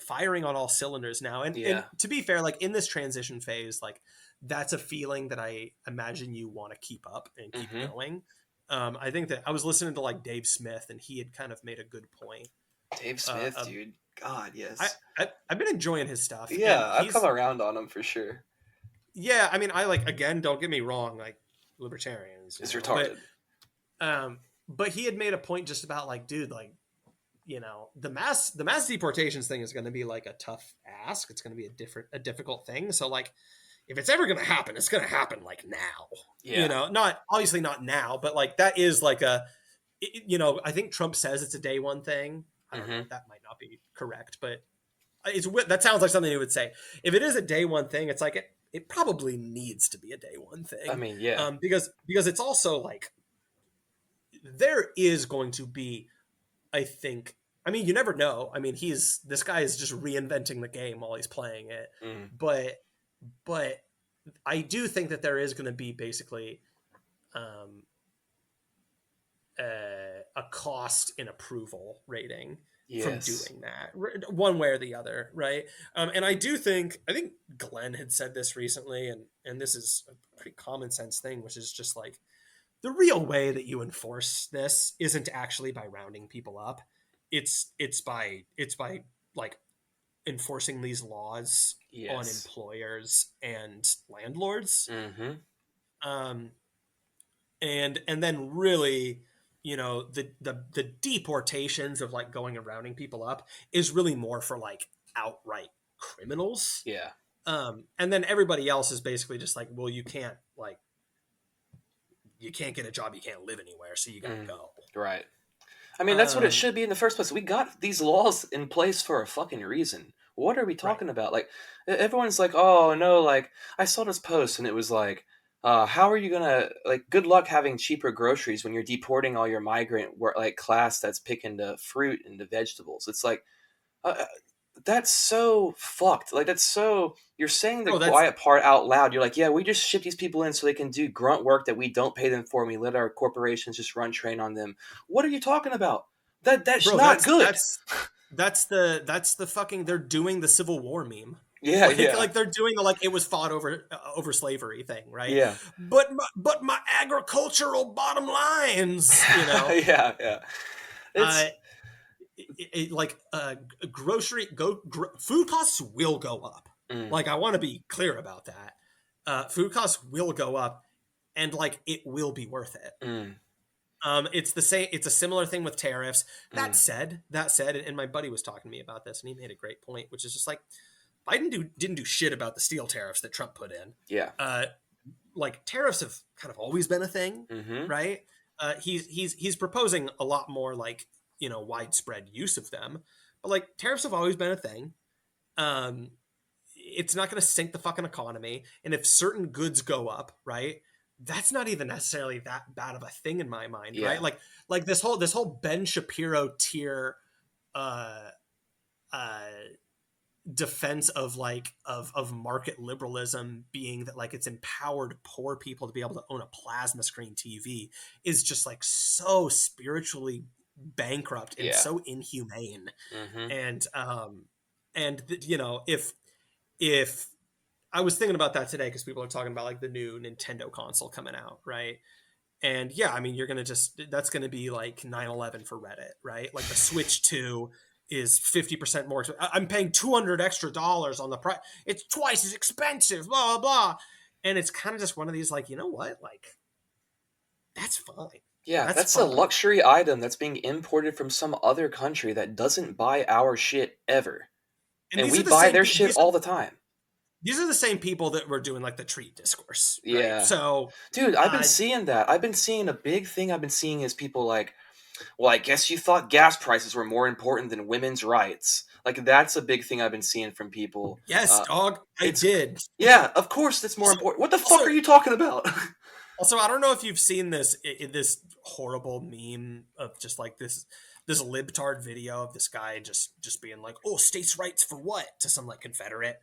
firing on all cylinders now. And Yeah. to be fair, like in this transition phase, like that's a feeling that I imagine you want to keep up and keep Mm-hmm. going. I think that I was listening to like Dave Smith, and he had kind of made a good point. Dave Uh, Smith, uh, dude. God, I, yes. I've been enjoying his stuff, and Yeah, I've come around on him for sure. yeah. I mean, I like again. Don't get me wrong, like libertarians, It's but retarded. um, but he had made a point just about like, dude, like the mass deportations thing is going to be like a tough ask. It's going to be a difficult thing. So like, if it's ever going to happen, it's going to happen like now. Yeah. Not obviously not now, but like that is like I think Trump says it's a day one thing. I don't Mm-hmm. know. That might not be correct, but that sounds like something he would say. If it is a day one thing, it's like it probably needs to be a day one I thing, mean, yeah. because it's also like there is going to be, I think. I mean, you never know. I mean, this guy is just reinventing the game while he's playing it, Mm. but but I do think that there is going to be basically um, a cost in approval rating from Yes. doing that one way or the other, right? And I think Glenn had said this recently, and this is a pretty common sense thing, which is just like the real way that you enforce this isn't actually by rounding people up. It's by like enforcing these laws on Yes. employers and landlords. Mm-hmm. Um, and then really, the deportations of like going and rounding people up is really more for like outright criminals. Yeah. And then everybody else is basically just like, well, you can't get a job, you can't live anywhere, so you got to Mm. go. Right. I mean, that's what it Um, should be in the first place. We got these laws in place for a fucking reason. What are we right. talking about? Like, everyone's like, oh, no, like, I saw this post and it was like, how are you gonna, like, good luck having cheaper groceries when you're deporting all your migrant, like, class that's picking the fruit and the vegetables? It's like, uh, that's so fucked. Like that's so you're saying the Oh, that's quiet part out loud. You're like, yeah, we just ship these people in so they can do grunt work that we don't pay them for. And we let our corporations just run train on them. What are you talking about? That's bro. not good. That's the fucking. They're doing the Civil War meme. Yeah, Like, yeah, like they're doing the like it was fought over slavery thing, right? yeah, But my agricultural bottom lines, yeah, yeah. uh, It's like food costs will go up. mm, Like I want to be clear about that. Food costs will go up, and like it will be worth it. mm, It's the same. It's a similar thing with tariffs. That mm, said, and my buddy was talking to me about this, and he made a great point, which is just like Biden didn't do shit about the steel tariffs that Trump put in. yeah, Uh, like tariffs have kind of always been a thing, mm-hmm, right? He's proposing a lot more like widespread use of them, but like tariffs have always been a thing. Um, it's not going to sink the fucking economy. And if certain goods go up, right, that's not even necessarily that bad of a thing in my mind, right? Yeah. Like this whole Ben Shapiro tier uh uh defense of like of market liberalism being that like it's empowered poor people to be able to own a plasma screen TV is just like so spiritually bankrupt and Yeah. so inhumane. Mm-hmm. And you know, if I was thinking about that today because people are talking about like the new Nintendo console coming out, right? And yeah, I mean, you're gonna just that's gonna be like 9/11 for Reddit, right? Like the Switch 2 is 50% more. I'm paying $200 extra on the price. It's twice as expensive, blah blah blah. And it's kind of just one of these like, you know what? Like that's fine. Yeah, That's that's a fine. luxury item that's being imported from some other country that doesn't buy our shit ever. And And these we are the buy same their shit all the time. these are the same people that were doing like the treat discourse, right? Yeah. So Dude, I've been uh seeing that. I've been seeing a big thing I've been seeing is people like, well, I guess you thought gas prices were more important than women's rights. Like that's a big thing I've been seeing from people. yes, dog, I It's did. yeah, of course that's more Also, important. What the fuck are also you talking about? Also, I don't know if you've seen this horrible meme of just like this libtard video of this guy just being like, "Oh, states' rights for what?" to some like Confederate,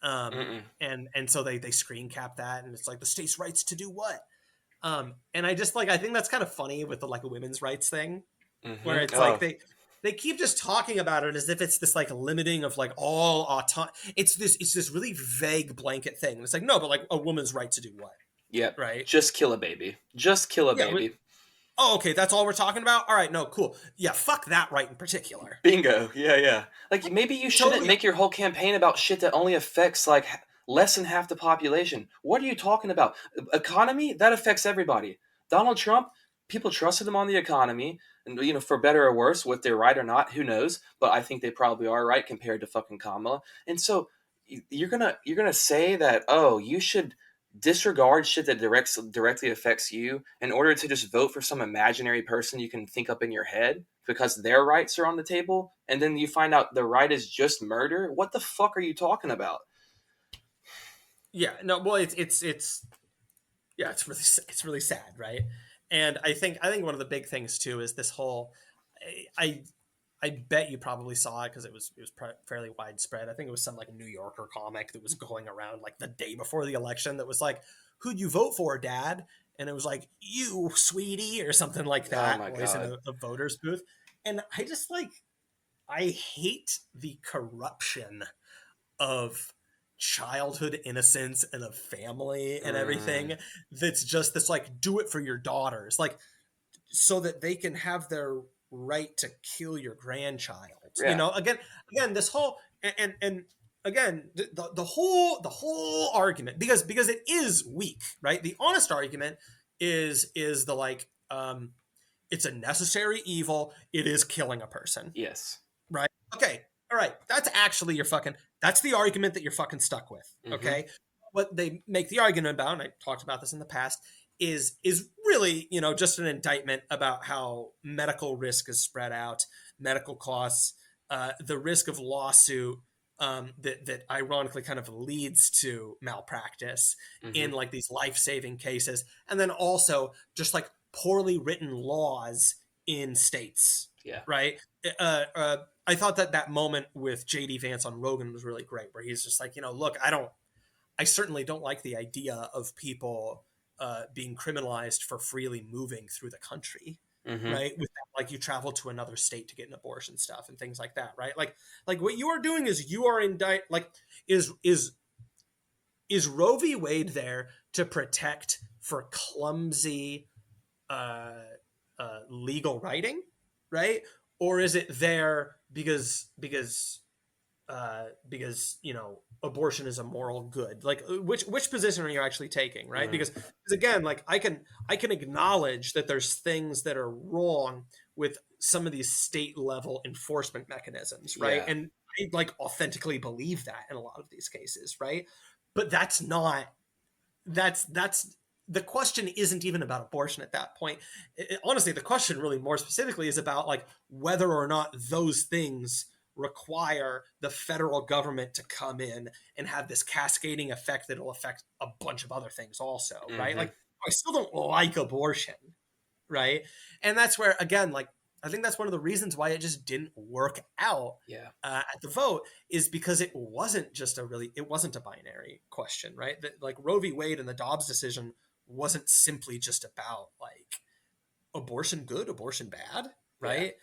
Mm-mm. and so they screen cap that, and it's like the states' rights to do what? And I just like I think that's kind of funny with the like a women's rights thing, where Mm-hmm. it's like they keep just talking about it as if it's this like limiting of like all it's this really vague blanket thing. It's like no, but like a woman's right to do what, Yep. right? Just kill a baby. Just kill a Yeah, baby. oh, okay, that's all we're talking about? All right, no, cool. Yeah, fuck that right in particular. Bingo. Yeah, yeah. Like maybe you shouldn't Totally. make your whole campaign about shit that only affects like less than half the population. What are you talking about? Economy that affects everybody. Donald Trump, people trusted him on the economy, and for better or worse, what they're right or not, who knows? But I think they probably are right compared to fucking Kamala. And so you're gonna say that you should disregard shit that directly affects you in order to just vote for some imaginary person you can think up in your head because their rights are on the table, and then you find out the right is just murder. What the fuck are you talking about? Yeah, no, well, it's yeah, it's really sad, right? And I think one of the big things too is this whole I I bet you probably saw it because it was fairly widespread. I think it was some like New Yorker comic that was going around like the day before the election that was like, "Who'd you vote for, Dad?" And it was like, "You, sweetie," or something like Oh that, my always in god. a voter's booth. And I just like I hate the corruption of childhood innocence and of family and Mm, everything that's just this like do it for your daughters like so that they can have their right to kill your grandchild, yeah. again this whole and again the whole argument because it is weak, right? The honest argument is the like it's a necessary evil, it is killing a person, Yes. right? Okay. All right. That's the argument that you're fucking stuck with. Mm-hmm. Okay. What they make the argument about, and I talked about this in the past, is really, just an indictment about how medical risk is spread out, medical costs, the risk of lawsuit, that ironically kind of leads to malpractice Mm-hmm. in like these life-saving cases, and then also just like poorly written laws in states, Yeah. right? I thought that moment with JD Vance on Rogan was really great, where he's just like, look, I certainly don't like the idea of people being criminalized for freely moving through the country, Mm-hmm. right? With that, like you travel to another state to get an abortion stuff and things like that, right? Like what you are doing is you are like is Roe v. Wade there to protect for clumsy uh, legal writing, right? Or is it there because abortion is a moral good? Like which position are you actually taking, right? Mm, Because again, like I can acknowledge that there's things that are wrong with some of these state level enforcement mechanisms, right? yeah. And I like authentically believe that in a lot of these cases, right? But that's the question isn't even about abortion at that point. Honestly, the question really more specifically is about like whether or not those things require the federal government to come in and have this cascading effect that'll affect a bunch of other things also, right? Mm-hmm. Like, I still don't like abortion, right? And that's where, again, like, I think that's one of the reasons why it just didn't work out Yeah. at the vote, is because it wasn't a binary question, right? That, like, Roe v. Wade and the Dobbs decision wasn't simply just about like abortion good, abortion bad, Yeah. right?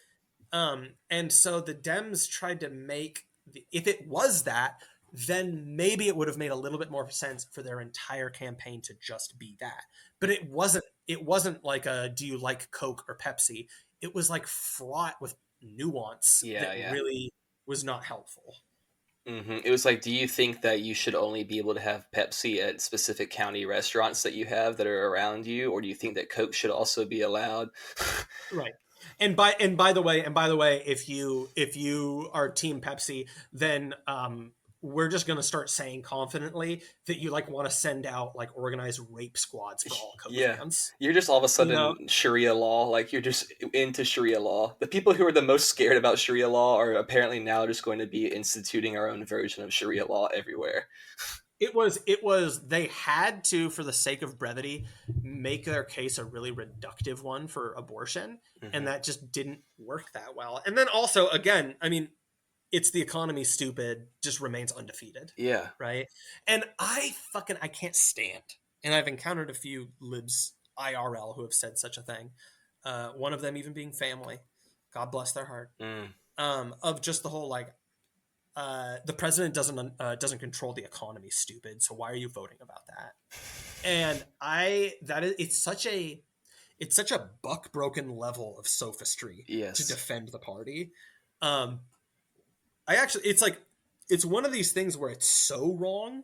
And so the Dems tried to make if it was that, then maybe it would have made a little bit more sense for their entire campaign to just be that. But it wasn't. It wasn't like a do you like Coke or Pepsi? It was like fraught with nuance Yeah. that Yeah. really was not helpful. Mm-hmm. It was like, do you think that you should only be able to have Pepsi at specific county restaurants that you have that are around you, or do you think that Coke should also be allowed? Right. And by the way, if you are Team Pepsi, then we're just gonna start saying confidently that you like want to send out like organized rape squads for all Coke Yeah. fans. You're just all of a You know, sudden Sharia law. Like, you're just into Sharia law. The people who are the most scared about Sharia law are apparently now just going to be instituting our own version of Sharia law everywhere. it was they had to, for the sake of brevity, make their case a really reductive one for abortion, Mm-hmm. and that just didn't work that well. And then also, again, I mean, it's the economy stupid just remains undefeated, Yeah. right? And I can't stand, and I've encountered a few libs IRL who have said such a thing, one of them even being family, God bless their heart, Mm. of just the whole like, the president doesn't control the economy, stupid, so why are you voting about that? And it's such a buck broken level of sophistry to Yes. defend the party. um I actually, it's one of these things where it's so wrong.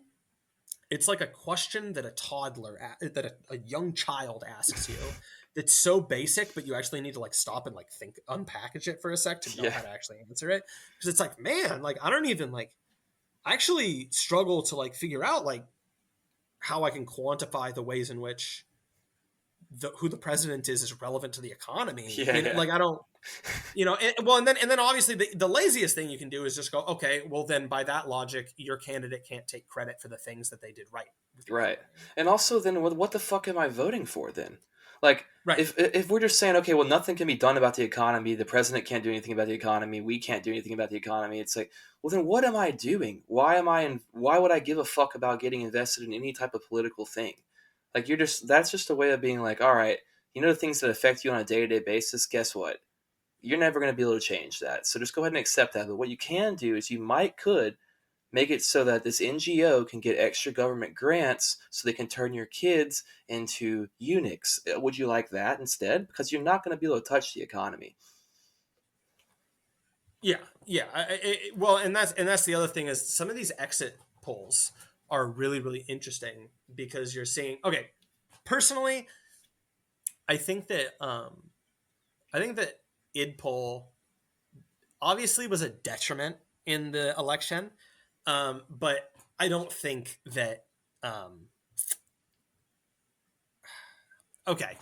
It's like a question that a young child asks you. That's so basic, but you actually need to like stop and like think, unpackage it for a sec to know Yeah. how to actually answer it. Because it's like, man, like I don't even like. I actually struggle to like figure out like how I can quantify the ways in which who the president is relevant to the economy. Yeah. Yeah. Like I don't, and then obviously the laziest thing you can do is just go, okay, well then by that logic your candidate can't take credit for the things that they did right with the Right. economy. And also, then what the fuck am I voting for then? Like, Right. if we're just saying, okay, well, nothing can be done about the economy, the president can't do anything about the economy, we can't do anything about the economy. It's like, well, then what am I doing? Why would I give a fuck about getting invested in any type of political thing? Like, that's just a way of being like, all right, the things that affect you on a day to day basis. Guess what? You're never going to be able to change that. So just go ahead and accept that. But what you can do is could make it so that this NGO can get extra government grants so they can turn your kids into eunuchs. Would you like that instead? Because you're not going to be able to touch the economy. Yeah, yeah. Well, and that's the other thing is some of these exit polls are really really interesting because you're seeing. Okay, personally, I think that id poll obviously was a detriment in the election, but I don't think that. Okay,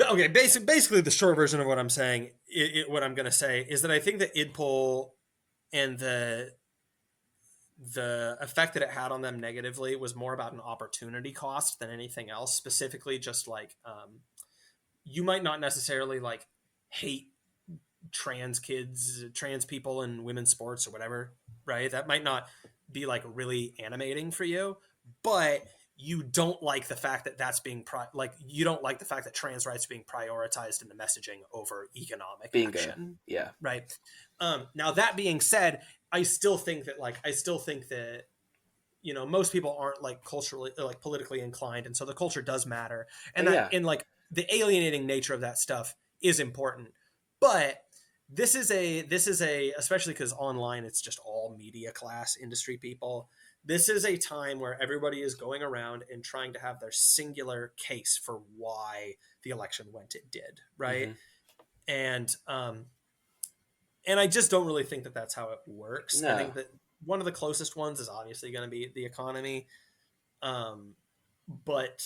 okay. Basically, the short version of what I'm saying, what I'm going to say is that I think that id poll and the effect that it had on them negatively was more about an opportunity cost than anything else. Specifically, just like you might not necessarily like hate trans people in women's sports or whatever, right? That might not be like really animating for you, but you don't like the fact that you don't like the fact that trans rights are being prioritized in the messaging over economic Bingo. action, Yeah. right? Now that being said, I still think that most people aren't like culturally like politically inclined, and so the culture does matter, and Yeah. like the alienating nature of that stuff is important. But this is a especially because online it's just all media class industry people. This is a time where everybody is going around and trying to have their singular case for why the election went it did, right? Mm-hmm. And I just don't really think that that's how it works. I No. think that one of the closest ones is obviously going to be the economy, um, but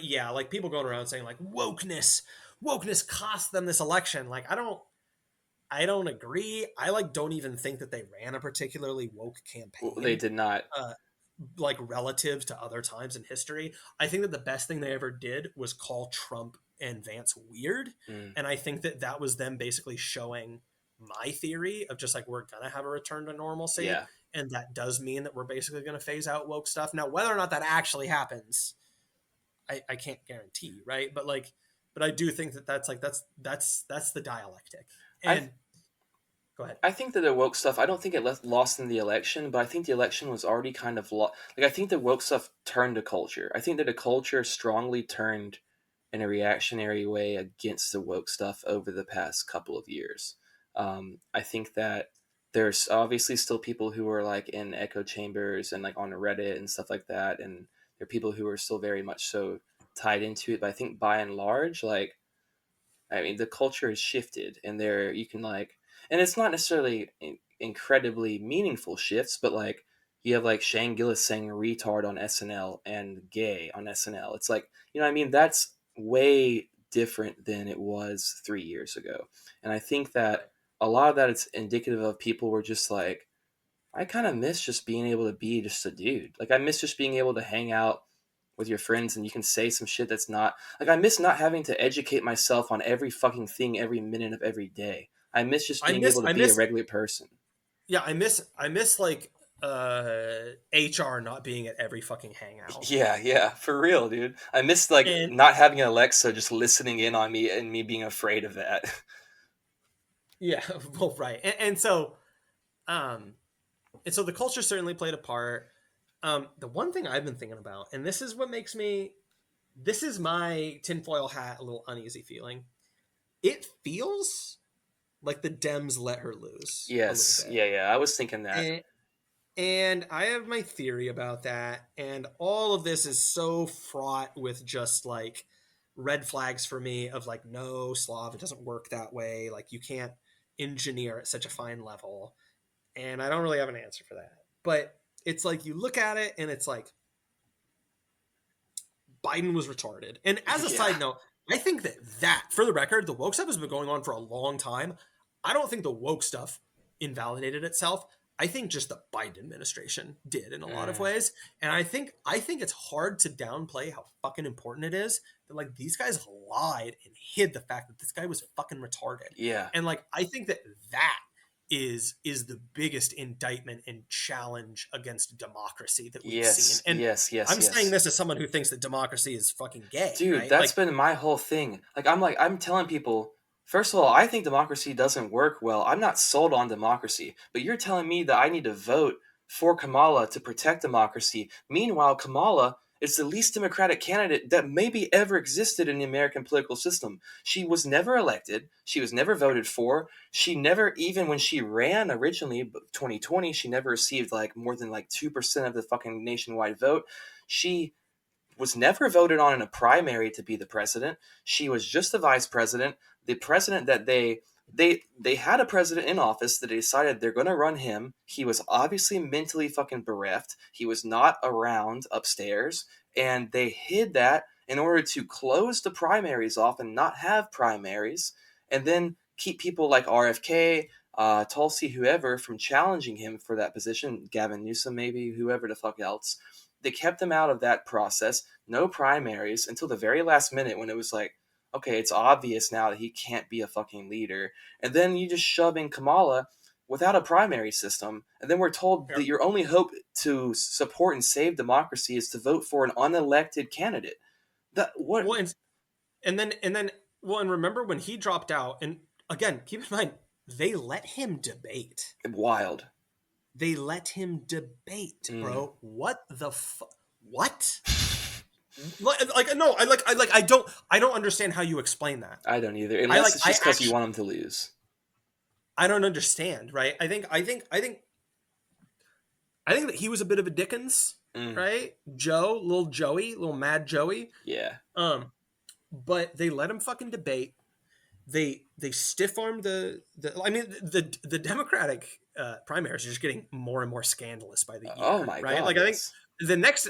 yeah, like people going around saying like wokeness cost them this election. Like I don't agree. I like don't even think that they ran a particularly woke They campaign. did not. Uh, like relative to other times in history. I think that the best thing they ever did was call Trump and Vance weird. Mm, And I think that that was them basically showing my theory of just like, we're going to have a return to normalcy. yeah. And that does mean that we're basically going to phase out woke stuff. Now, whether or not that actually happens, I can't guarantee. Right. But I do think that that's the dialectic. I And go ahead. I think that the woke stuff. I don't think it lost in the election, but I think the election was already kind of like I think the woke stuff turned the culture. I think that the culture strongly turned in a reactionary way against the woke stuff over the past couple of years. I think that there's obviously still people who are like in echo chambers and like on Reddit and stuff like that, and there are people who are still very much so tied into it. But I think by and large, like I mean, the culture has shifted, and there you can like, and it's not necessarily incredibly meaningful shifts, but like you have like Shane Gillis saying retard on SNL and gay on SNL. It's like I mean that's way different than it was 3 years ago, and I think Right. that a lot of that is indicative of people were just like, I kind of miss just being able to be just a dude. Like I miss just being able to hang out with your friends and you can say some shit that's not like I miss not having to educate myself on every fucking thing every minute of every day. I miss just I being miss, able to I be a miss, regular person. yeah, I miss like HR not being at every fucking hangout. Yeah, yeah, for real, dude. I miss like And not having an Alexa just listening in on me and me being afraid of that. yeah, well, right. Um and so the culture certainly played a part. The one thing I've been thinking about, and this is what makes me, this is my tinfoil hat a little uneasy feeling. It feels like the Dems let her lose a little Yes, bit. yeah, yeah. I was thinking that. And And I have my theory about that. And all of this is so fraught with just like red flags for me of like, no, Slav, it doesn't work that way. Like, you can't engineer at such a fine level. And I don't really have an answer for that. But it's like you look at it and it's like Biden was retarded. And as a Yeah. side note, I think that for the record, the woke stuff has been going on for a long time. I don't think the woke stuff invalidated itself. I think just the Biden administration did in a lot of Mm, ways. And I think it's hard to downplay how fucking important it is that like these guys lied and hid the fact that this guy was fucking retarded. yeah. And like I think that is the biggest indictment and challenge against democracy that we've seen. Yes, And yes, yes, I'm saying yes. this as someone who thinks that democracy is fucking gay, Dude, right? that's Like, been my whole thing. I'm telling people, first of all, I think democracy doesn't work well. I'm not sold on democracy, but you're telling me that I need to vote for Kamala to protect democracy. Meanwhile, Kamala is the least democratic candidate that maybe ever existed in the American political system. She was never elected. She was never voted for. She never, even when she ran originally, 2020, she never received like more than like 2% of the fucking nationwide vote. She was never voted on in a primary to be the president. She was just the vice president. The president that they had a president in office that they decided they're going to run him. He was obviously mentally fucking bereft. He was not around upstairs, and they hid that in order to close the primaries off and not have primaries, and then keep people like RFK, Tulsi, whoever, from challenging him for that position. Gavin Newsom, maybe whoever the fuck else. They kept him out of that process, no primaries until the very last minute when it was like, okay, it's obvious now that he can't be a fucking leader. And then you just shove in Kamala without a primary system. And then we're told that your only hope to support and save democracy is to vote for an unelected candidate. That what well, and then, well, and remember when he dropped out, and again, keep in mind, they let him debate. wild. They let him debate, Mm. bro. What the what? Like no, I don't understand how you explain that. I don't either. I Unless like it's I just because you actually want him to lose. I don't understand, right? I think that he was a bit of a Dickens, Mm. right? Little Mad Joey. Yeah. But they let him fucking debate. They stiff armed the. I mean, the Democratic primaries are just getting more and more scandalous by the Oh year, my right? god, Like I think yes.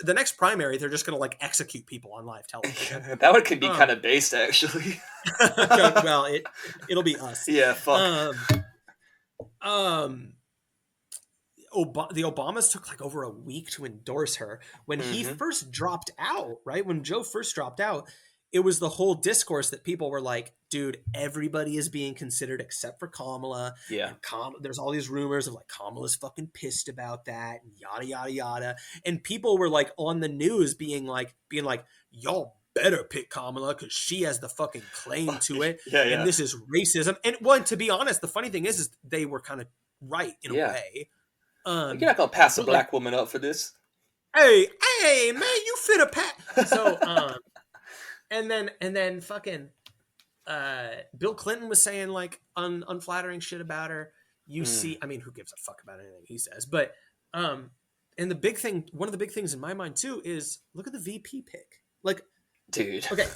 the next primary they're just gonna like execute people on live television. That one could be kind Um, of based, actually. well, it'll be us. Yeah, fuck. Um, Um, the Obamas took like over a week to endorse her. When he Mm-hmm. first dropped out, right? When Joe first dropped out, it was the whole discourse that people were like, dude, everybody is being considered except for Kamala. Yeah. And there's all these rumors of like Kamala's fucking pissed about that and yada, yada, yada. And people were like on the news being like, y'all better pick Kamala because she has the fucking claim to it. Yeah, And yeah, this is racism. And one, to be honest, the funny thing is they were kind of right in a yeah. way. Like, you're not gonna pass a But like, black woman up for this. hey, hey, man, you fit a pat. So, and then fucking Bill Clinton was saying like unflattering shit about her. You Mm, see, I mean, who gives a fuck about anything he says? But um, and the big thing, one of the big things in my mind too, is look at the VP pick. Like, dude. okay,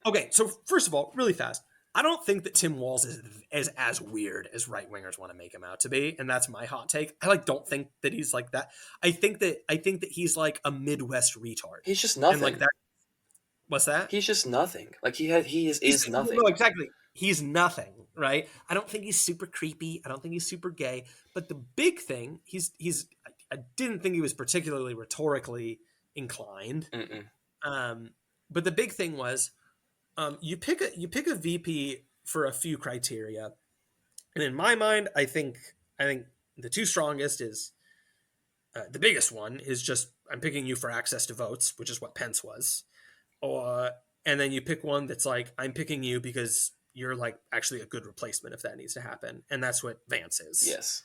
okay. So first of all, really fast, I don't think that Tim Walz is as weird as right wingers want to make him out to be, and that's my hot take. I like don't think that he's like that. I think that he's like a Midwest retard, He's just and like nothing. that. What's that? He's just nothing. Like he is No, nothing. exactly. He's nothing, right? I don't think he's super creepy. I don't think he's super gay. But the big thing, he's. I didn't think he was particularly rhetorically inclined. Mm-mm. Um, but the big thing was, you pick a VP for a few criteria, and in my mind, I think the two strongest is the biggest one is just I'm picking you for access to votes, which is what Pence was, or and then you pick one that's like I'm picking you because you're like actually a good replacement if that needs to happen, and that's what Vance is. Yes.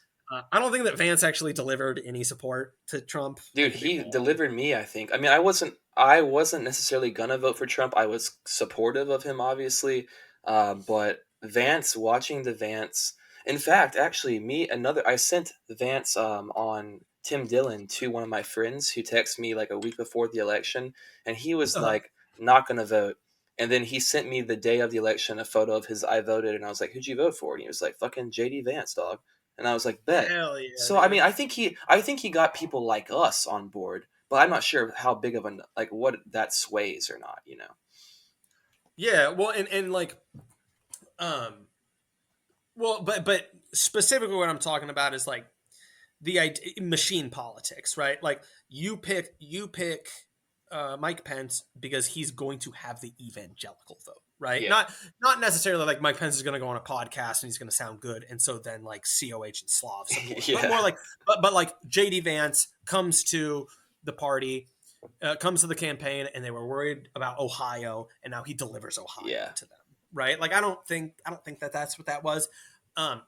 I don't think that Vance actually delivered any support to Trump. I Dude, think they he all. delivered me, I think. I mean, I wasn't necessarily gonna vote for Trump. I was supportive of him, obviously. But Vance, watching the Vance, in fact, actually, I sent Vance on Tim Dillon to one of my friends who texted me like a week before the election, and he was Uh, like, not gonna vote. And then he sent me the day of the election a photo of his I voted, and I was like, "Who'd you vote for?" And he was like, "Fucking JD Vance, dog." And I was like, "Bet." Hell yeah, So I mean, dude. I think he got people like us on board, but I'm not sure how big of an like what that sways or not. You know? Yeah, well, and like, um, well, but specifically what I'm talking about is like machine politics, right? Like you pick Mike Pence because he's going to have the evangelical vote, right? Yeah, Not necessarily like Mike Pence is going to go on a podcast and he's going to sound good, and so then like COH and Slav support, but yeah, more like but like JD Vance comes to the party, comes to the campaign, and they were worried about Ohio, and now he delivers Ohio yeah. to them, right? Like I don't think that that's what that was. Um,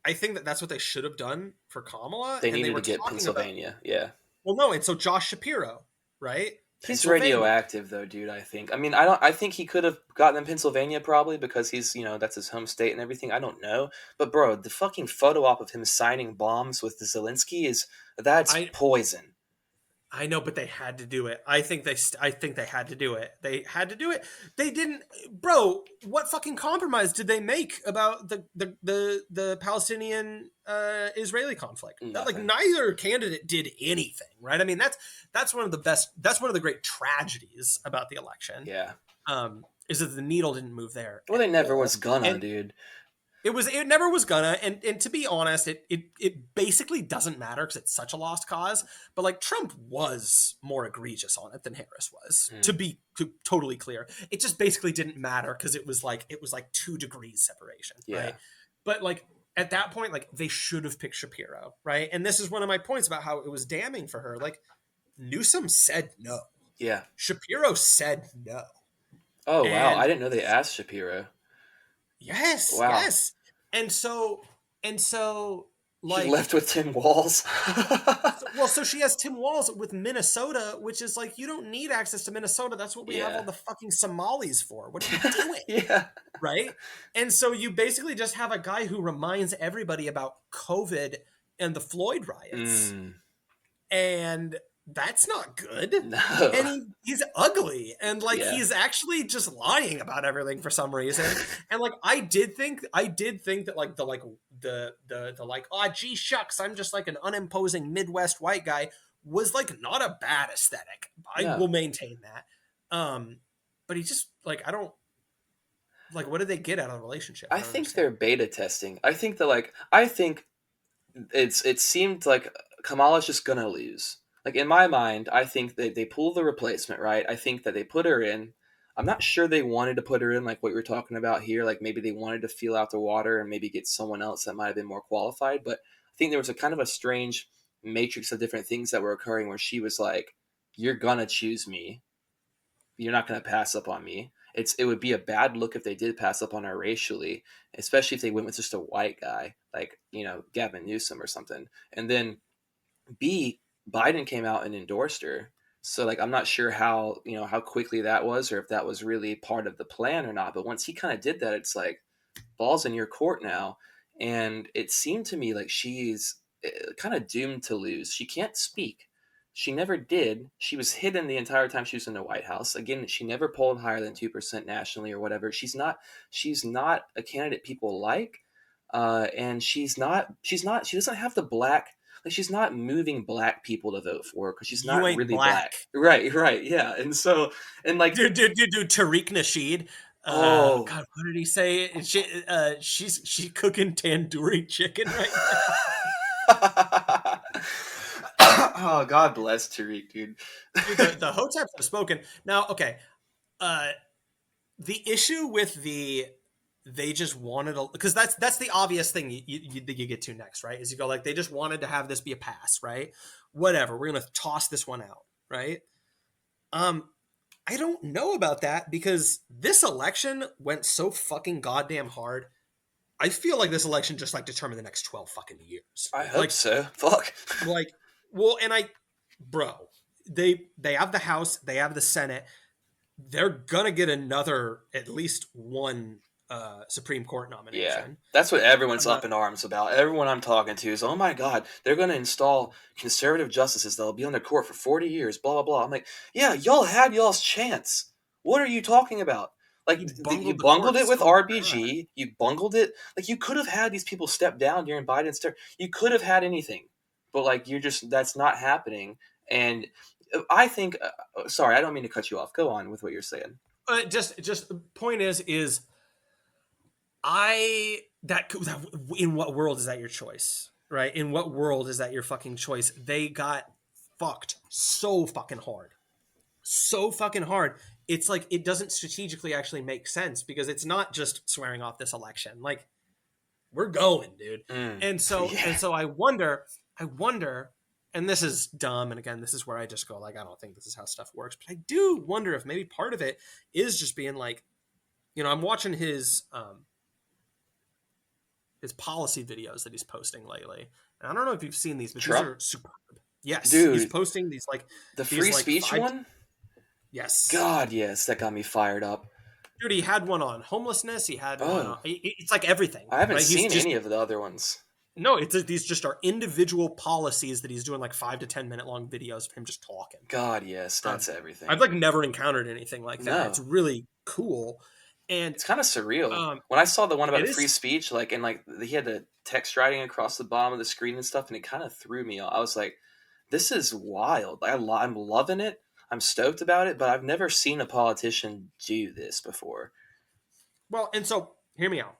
I think that that's what they should have done for Kamala, They and they needed were to get talking about. Pennsylvania. Yeah, Well, no, and so Josh Shapiro, right? he's Pennsylvania. radioactive though, dude. I think. I mean, I don't. I think he could have gotten in Pennsylvania probably because that's his home state and everything. I don't know, but bro, the fucking photo op of him signing bombs with Zelensky that's I poison. I know, but they had to do it. I think they had to do it. They had to do it. They didn't, bro. What fucking compromise did they make about the Palestinian Israeli conflict? Like Nothing. neither candidate did anything, right? I mean, that's one of the best. That's one of the great tragedies about the election. Yeah. Is that the needle didn't move there Well, at they never all, was gonna, and dude. it never was gonna, and to be honest, it basically doesn't matter because it's such a lost cause. But like Trump was more egregious on it than Harris was, to Hmm. be totally clear. It just basically didn't matter because it was like 2 degrees separation, Yeah. right? But like at that point, like they should have picked Shapiro, right? And this is one of my points about how it was damning for her. Like Newsom said no, Yeah. Shapiro said no, Oh wow, I and didn't know they asked Shapiro. yes, Wow. yes. And so She like left with Tim Walls. so she has Tim Walz with Minnesota, which is like you don't need access to Minnesota. That's what we have all Yeah. the fucking Somalis for. What are you doing? Yeah. Right? And so you basically just have a guy who reminds everybody about COVID and the Floyd riots. Mm, And that's not good. no. And he's ugly, and like Yeah. he's actually just lying about everything for some reason. And like I did think that like the like, oh gee shucks, I'm just like an unimposing Midwest white guy was like not a bad aesthetic. I No. will maintain that. But he just like I don't like what did they get out of the relationship? I I don't think understand. they're beta testing. I think that like I think it seemed like Kamala's just gonna lose. Like in my mind, I think they pull the replacement, right? I think that they put her in. I'm not sure they wanted to put her in like what you're talking about here. Like maybe they wanted to feel out the water and maybe get someone else that might have been more qualified. But I think there was a kind of a strange matrix of different things that were occurring where she was like, "You're gonna choose me. You're not gonna pass up on me." It would be a bad look if they did pass up on her racially, especially if they went with just a white guy like Gavin Newsom or something. And then B, Biden came out and endorsed her. So like I'm not sure how quickly that was or if that was really part of the plan or not. But once he kind of did that, it's like ball's in your court now. And it seemed to me like she's kind of doomed to lose. She can't speak. She never did. She was hidden the entire time she was in the White House. Again, she never polled higher than 2% nationally or whatever. She's not. She's not a candidate people like, and she's not. She's not. She doesn't have the black. Like she's not moving black people to vote for her because she's You not ain't really black. black. Right. Right. Yeah. And so and like Dude, Tariq Nasheed. oh. God, what did he say? She's cooking tandoori chicken right now. Oh, God bless Tariq, dude. Dude, the Hoteps have spoken. Now, okay. Uh, the issue with they just wanted to, because that's the obvious thing you get to next, right? Is you go like they just wanted to have this be a pass, right? Whatever, we're gonna toss this one out, right? I don't know about that because this election went so fucking goddamn hard. I feel like this election just like determined the next 12 fucking years. I hope Like, so. Fuck. like, well, and bro, they have the House, they have the Senate. They're gonna get another, at least one Supreme Court Yeah, nomination. that's what everyone's Uh, up in arms about. Everyone I'm talking to is, oh my God, they're going to install conservative justices that'll be on the court for 40 years, blah, blah, blah. I'm like, yeah, y'all had y'all's chance. What are you talking about? Like, he you bungled the bungled court it with so bad. RBG. You bungled it. Like, you could have had these people step down during Biden's term. You could have had anything. But, like, that's not happening. And I think, sorry, I don't mean to cut you off. Go on with what you're saying. Just the point is that in what world is that your choice, right? In what world is that your fucking choice? They got fucked so fucking hard, so fucking hard. It's like it doesn't strategically actually make sense because it's not just swearing off this election. Like we're going, dude. Mm. And so Yeah. I wonder, and this is dumb. And again, this is where I just go like, I don't think this is how stuff works. But I do wonder if maybe part of it is just being like, I'm watching his policy videos that he's posting lately. And I don't know if you've seen these, but Trump? these are superb. Yes, he's Dude, posting these the these free speech five. one? Yes, God, yes, that got me fired up. dude, he had one on homelessness. He had one on. Oh, It's like everything, I haven't right? He's seen just any of the other ones. no. These just are individual policies that he's doing like 5 to 10 minute long videos of him just talking. God, yes, Um, that's everything. I've like never encountered anything like that. It's No, really cool, and it's kind of surreal. um, When I saw the one about it the free is. speech, like, and like he had the text writing across the bottom of the screen and stuff, and it kind of threw me off. I was like, this is wild. I'm loving it. I'm stoked about it, but I've never seen a politician do this before. Well, and so hear me out.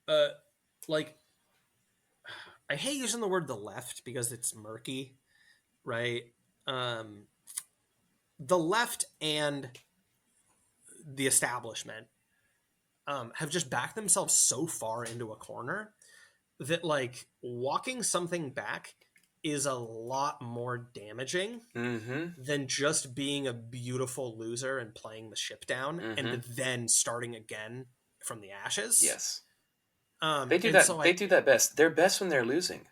Uh, like I hate using the word the left because it's murky, right? Um, the left and the establishment have just backed themselves so far into a corner that like walking something back is a lot more damaging Mm-hmm. than just being a beautiful loser and playing the ship down Mm-hmm. and then starting again from the ashes. Yes. They do And that. so They do that best. They're best when they're losing.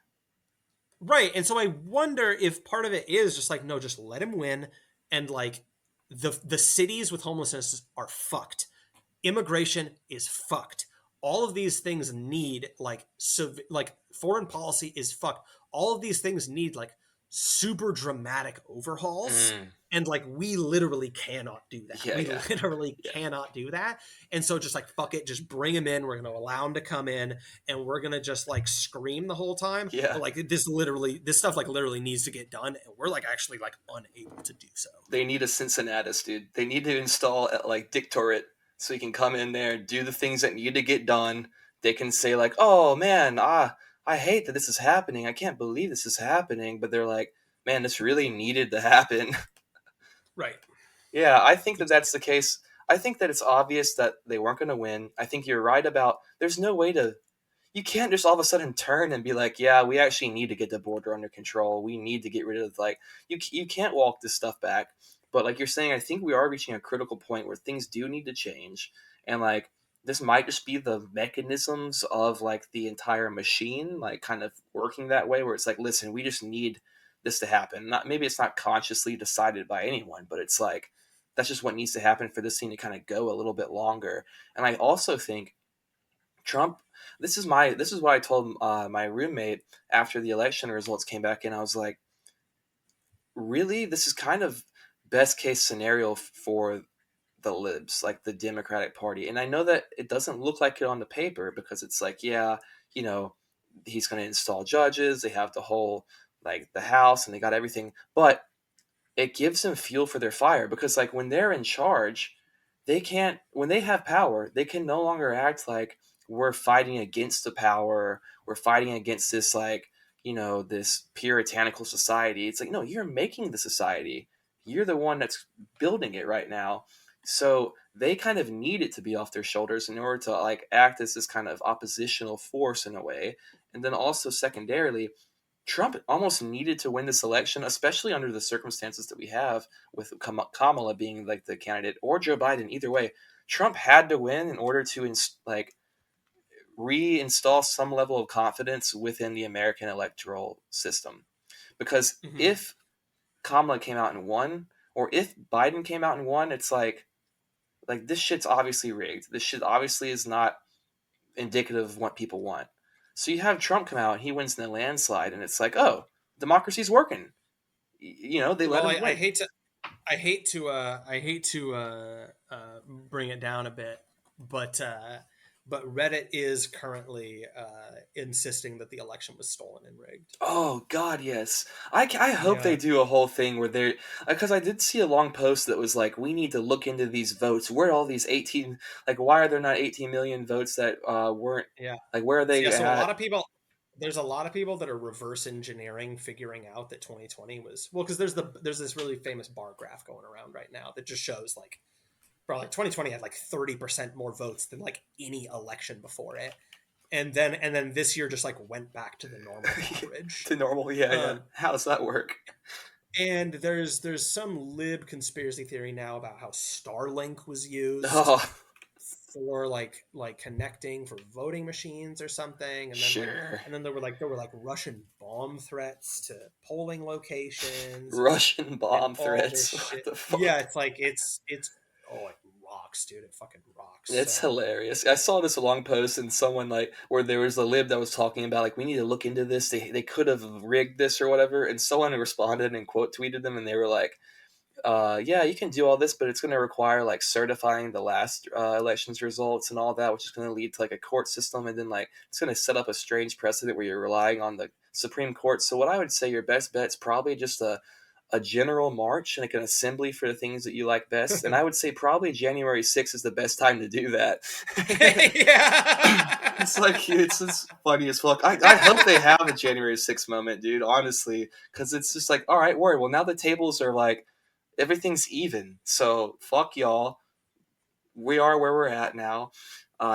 right. And so I wonder if part of it is just like, no, just let him win. And like the cities with homelessness are fucked. Immigration is fucked. All of these things need like foreign policy is fucked. All of these things need like super dramatic overhauls. Mm. And like we literally cannot do that. Yeah, We yeah, literally yeah. cannot do that. And so just like fuck it, just bring him in. We're gonna allow him to come in, and we're gonna just like scream the whole time. Yeah. But like this stuff like literally needs to get done, and we're like actually like unable to do so. They need a Cincinnatus, dude. They need to install like Dictorate so he can come in there, do the things that need to get done. They can say like, "Oh man, I hate that this is happening. I can't believe this is happening. But they're like, man, this really needed to happen. Right. Yeah, I think that It's that's the case. I think that it's obvious that they weren't going to win. I think you're right about there's no way to you can't just all of a sudden turn and be like, yeah, we actually need to get the border under control. We need to get rid of like you can't walk this stuff back. But like you're saying, I think we are reaching a critical point where things do need to change, and like this might just be the mechanisms of like the entire machine, like kind of working that way, where it's like, listen, we just need this to happen. Not maybe it's not consciously decided by anyone, but it's like that's just what needs to happen for this thing to kind of go a little bit longer. And I also think Trump. This is what I told my roommate after the election results came back in. I was like, really, this is kind of best case scenario for the libs, like the Democratic Party. And I know that it doesn't look like it on the paper because it's like, yeah, you know, he's going to install judges. They have the whole like the House and they got everything, but it gives them fuel for their fire because like when they're in charge, they can't when they have power, they can no longer act like we're fighting against the power, we're fighting against this like, this puritanical society. It's like, no, you're making the society. You're the one that's building it right now. So they kind of need it to be off their shoulders in order to like act as this kind of oppositional force in a way. And then also secondarily, Trump almost needed to win this election, especially under the circumstances that we have with Kamala being like the candidate or Joe Biden. Either way, Trump had to win in order to like reinstall some level of confidence within the American electoral system. Because mm-hmm. if Kamala came out and won, or if Biden came out and won, it's like this shit's obviously rigged. This shit obviously is not indicative of what people want. So you have Trump come out, he wins in a landslide, and it's like, oh, democracy's working. They let Well, him I win. hate to bring it down a bit, but Reddit is currently insisting that the election was stolen and rigged. Oh God, yes. I hope they Yeah, do a whole thing where they're because I did see a long post that was like, we need to look into these votes. Where are all these 18? Like, why are there not 18 million votes that weren't yeah. like where are So they yeah, so a at? lot of people there's a lot of people that are reverse engineering figuring out that 2020 was well because there's this really famous bar graph going around right now that just shows like bro like 2020 had like 30% more votes than like any election before it, and then this year just like went back to the normal average. To normal, yeah, yeah. uh, How does that work? and there's some lib conspiracy theory now about how Starlink was used Oh, for like connecting for voting machines or something, sure. and then there were like Russian bomb threats to polling locations Russian and bomb all this threats. What shit. the Yeah, fuck? it's like it's oh it rocks, dude. It fucking rocks. It's So hilarious. I saw this long post and someone like where there was a lib that was talking about like we need to look into this. They could have rigged this or whatever, and someone responded and quote tweeted them, and they were like, yeah, you can do all this, but it's going to require like certifying the last election's results and all that, which is going to lead to like a court system, and then like it's going to set up a strange precedent where you're relying on the Supreme Court. So what I would say your best bet's probably just a general march and like an assembly for the things that you like best. And I would say probably January 6th is the best time to do that. yeah. It's like it's just funny as fuck. I hope they have a January 6th moment, dude, honestly, because it's just like, all right, word. Well, now the tables are like everything's even. So fuck y'all. We are where we're at now.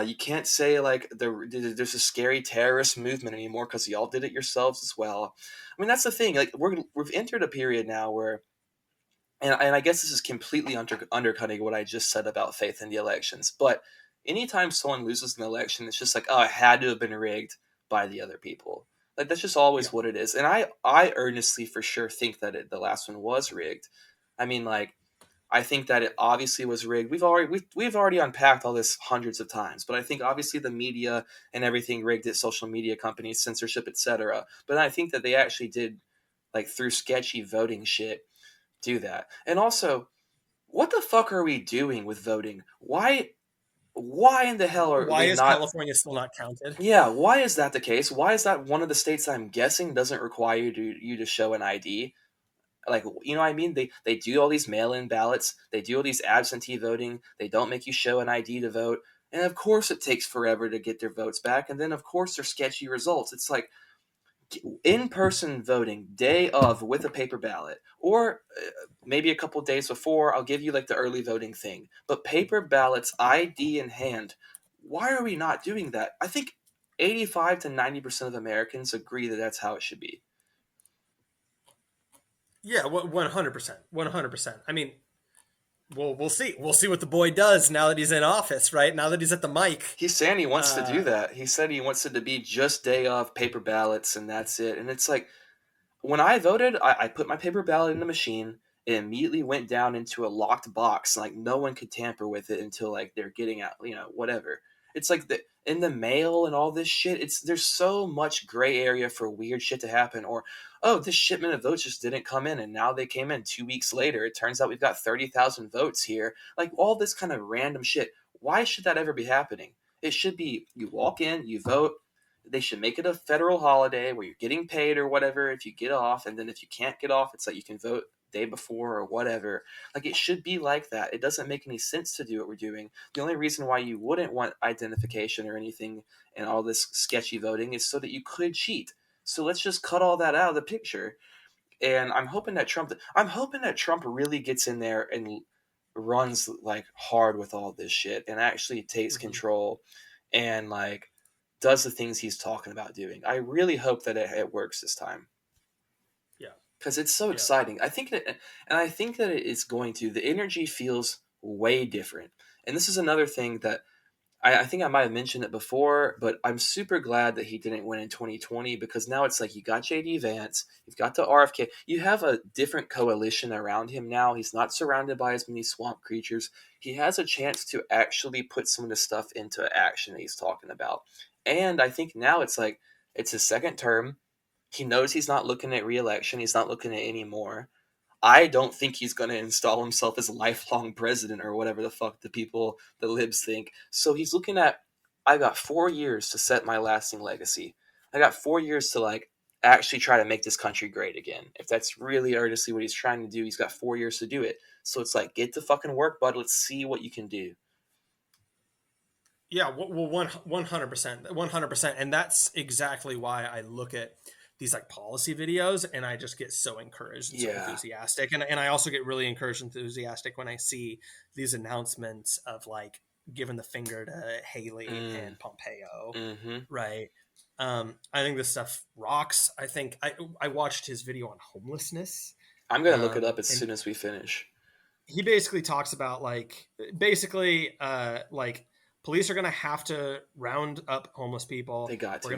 You can't say like there's a scary terrorist movement anymore because y'all did it yourselves as well. I mean, that's the thing. Like we've entered a period now where, and I guess this is completely undercutting what I just said about faith in the elections. But anytime someone loses an election, it's just like, oh, it had to have been rigged by the other people. Like that's just Yeah. always what it is. And I earnestly for sure think that the last one was rigged. I mean, like I think that it obviously was rigged. We've already unpacked all this hundreds of times, but I think obviously the media and everything rigged it, social media companies, censorship, etc. But I think that they actually did like through sketchy voting shit do that. And also, what the fuck are we doing with voting? Why in the hell are Why they is not California still not counted? yeah, why is that the case? Why is that one of the states I'm guessing doesn't require you to show an ID? Like you know what I mean, they do all these mail-in ballots, they do all these absentee voting, they don't make you show an ID to vote, And of course it takes forever to get their votes back, and then of course they're sketchy results. It's like in-person voting day of with a paper ballot, or maybe a couple days before, I'll give you like the early voting thing, but paper ballots, ID in hand. Why are we not doing that? I think 85 to 90% of Americans agree that that's how it should be. Yeah, 100%, 100%. I mean, we'll see. We'll see what the boy does now that he's in office, right? Now that he's at the mic. He's saying he wants to Uh, do that. He said he wants it to be just day of paper ballots and that's it. And it's like, when I voted, I put my paper ballot in the machine. It immediately went down into a locked box. Like no one could tamper with it until like they're getting out, whatever. It's like in the mail and all this shit. There's so much gray area for weird shit to happen. Or oh, this shipment of votes just didn't come in, and now they came in 2 weeks later. It turns out we've got 30,000 votes here. Like all this kind of random shit. Why should that ever be happening? It should be you walk in, you vote. They should make it a federal holiday where you're getting paid or whatever if you get off, and then if you can't get off, it's like you can vote day before or whatever. Like it should be like that. It doesn't make any sense to do what we're doing. The only reason why you wouldn't want identification or anything and all this sketchy voting is so that you could cheat. So let's just cut all that out of the picture. And I'm hoping that Trump really gets in there and runs like hard with all this shit and actually takes mhm. control and like does the things he's talking about doing. I really hope that it works this time Yeah, because it's so yeah, exciting. I think that it is going to. The energy feels way different, and this is another thing that I think I might have mentioned it before, but I'm super glad that he didn't win in 2020 because now it's like you got JD Vance, you've got the RFK, you have a different coalition around him now. He's not surrounded by as many swamp creatures. He has a chance to actually put some of the stuff into action that he's talking about. And I think now it's like it's his second term. He knows he's not looking at reelection. He's not looking at any more. I don't think he's going to install himself as a lifelong president or whatever the fuck the libs think. So he's looking at, I got 4 years to set my lasting legacy. I got 4 years to like actually try to make this country great again. If that's really earnestly what he's trying to do, he's got 4 years to do it. So it's like, get to fucking work, bud. Let's see what you can do. yeah. Well, 100%, 100%, and that's exactly why I look at these like policy videos and I just get so encouraged and so Yeah. enthusiastic, and I also get really encouraged and enthusiastic when I see these announcements of like giving the finger to Haley Mm. and Pompeo, Mm-hmm. right? I think this stuff rocks. I think I watched his video on homelessness, I'm going to look it up as and soon as we finish. he basically talks about like like police are gonna have to round up homeless people. They got We're to.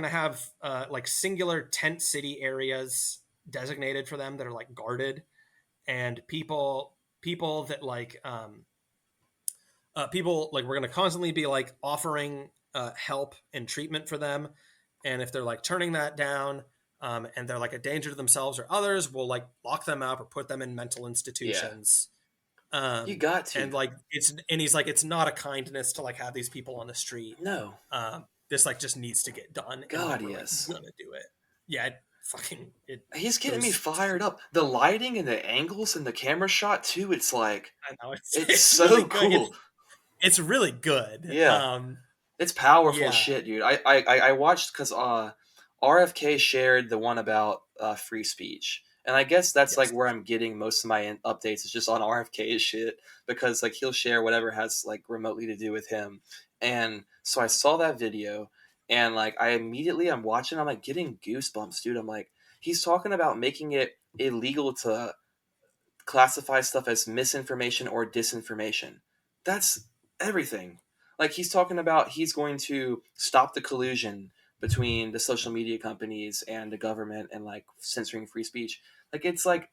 gonna have like singular tent city areas designated for them that are like guarded, and people that like people like we're gonna constantly be like offering help and treatment for them, and if they're like turning that down, and they're like a danger to themselves or others, we'll like lock them up or put them in mental Yeah. institutions. You got And to. like he's like it's not a kindness to like have these people on the street. No. This like just needs to get done, and like God, we're like yes. gonna do it. Yeah, it He's getting me goes. fired up. The lighting and the angles and the camera shot too. It's like I know it's it's really so good. cool. It's really good. Yeah, it's powerful Yeah, shit, dude. I watched because RFK shared the one about free speech, and I guess that's like yes, where I'm getting most of my updates is just on RFK's shit because like he'll share whatever has like remotely to do with him, and so I saw that video, and like I'm watching, I'm like getting goosebumps, dude. I'm like he's talking about making it illegal to classify stuff as misinformation or disinformation. That's everything. Like he's talking about he's going to stop the collusion between the social media companies and the government and like censoring free speech. Like it's like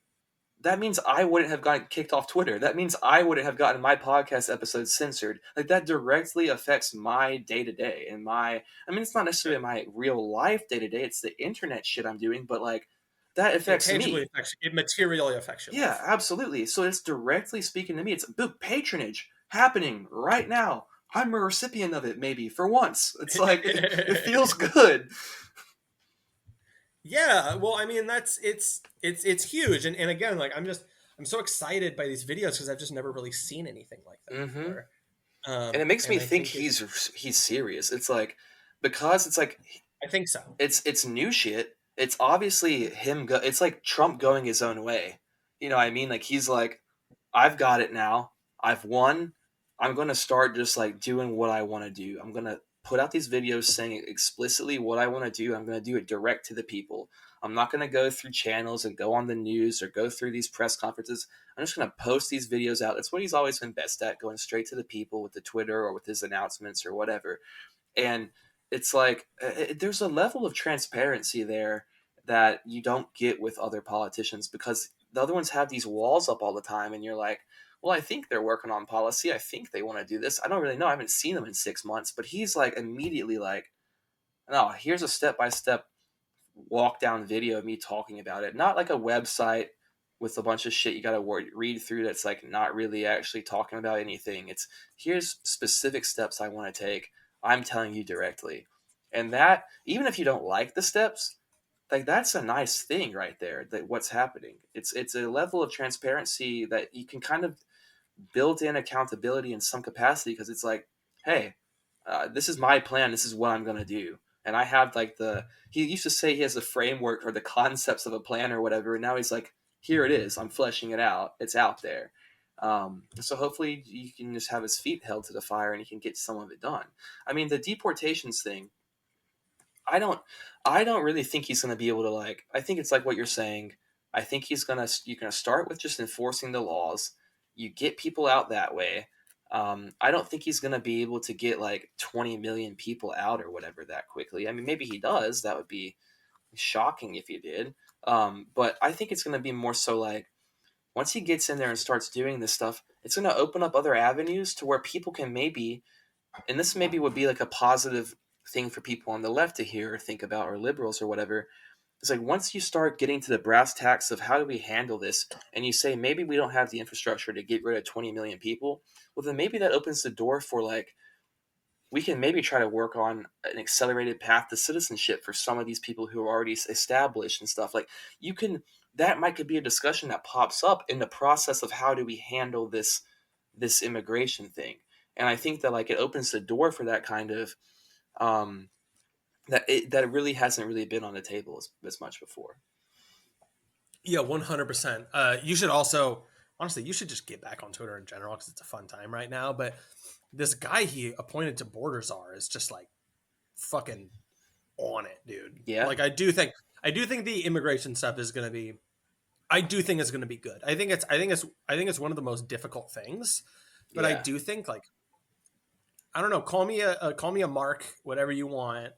that means I wouldn't have gotten kicked off Twitter. That means I wouldn't have gotten my podcast episodes censored. Like that directly affects my day to day and I mean it's not yeah. necessarily my real life day to day, it's the internet shit I'm doing, but like that It affects tangibly me. affects it materially affects your Yeah, life. absolutely. So it's directly speaking to me. It's book patronage happening right now. I'm a recipient of it, maybe for once. It's like it feels good. Yeah, well, I mean that's it's huge, and again, like I'm so excited by these videos because I've just never really seen anything like that Mm-hmm. before. And it makes me And I think think it. he's serious. It's like because it's like I think so. it's new shit. It's obviously him it's like Trump going his own way. You know what I mean? Like he's like I've got it now. I've won. I'm going to start just like doing what I want to do. I'm going to put out these videos saying explicitly what I want to do. I'm going to do it direct to the people. I'm not going to go through channels and go on the news or go through these press conferences. I'm just going to post these videos out. That's what he's always been best at, going straight to the people with the Twitter or with his announcements or whatever. And it's like there's a level of transparency there that you don't get with other politicians because the other ones have these walls up all the time and you're like, well, I think they're working on policy, I think they want to do this, I don't really know, I haven't seen them in 6 months, but he's like immediately like, no, here's a step-by-step walk down video of me talking about it, not like a website with a bunch of shit you got to read through that's like not really actually talking about anything. It's here's specific steps I want to take, I'm telling you directly. And that, even if you don't like the steps, like that's a nice thing right there, that what's happening, it's a level of transparency that you can kind of build in accountability in some capacity because it's like, hey, this is my plan, this is what I'm going to do. And I have like he used to say he has the framework or the concepts of a plan or whatever, and now he's like, here it is, I'm fleshing it out, it's out there. So hopefully you can just have his feet held to the fire and he can get some of it done. I mean, the deportations thing, I don't I don't really think he's going to be able to like, I think it's like what you're saying. I think you're going to start with just enforcing the laws. You get people out that way. I don't think he's going to be able to get like 20 million people out or whatever that quickly. I mean, maybe he does. That would be shocking if he did. But I think it's going to be more so like once he gets in there and starts doing this stuff, it's going to open up other avenues to where people can maybe, and this maybe would be like a positive thing for people on the left to hear or think about, or liberals or whatever. It's like once you start getting to the brass tacks of how do we handle this, and you say maybe we don't have the infrastructure to get rid of 20 million people, well then maybe that opens the door for like we can maybe try to work on an accelerated path to citizenship for some of these people who are already established and stuff. Like you can, that might could be a discussion that pops up in the process of how do we handle this immigration thing. And I think that like it opens the door for that kind of um, that it really hasn't really been on the table as much before. Yeah, 100%. You should also, honestly, you should just get back on Twitter in general because it's a fun time right now. But this guy he appointed to border czar is just like fucking on it, dude. Yeah, Like I do think the immigration stuff is going to be, I do think it's going to be good. I think it's one of the most difficult things, but I yeah, do think like, I don't know, call me a mark, whatever you want.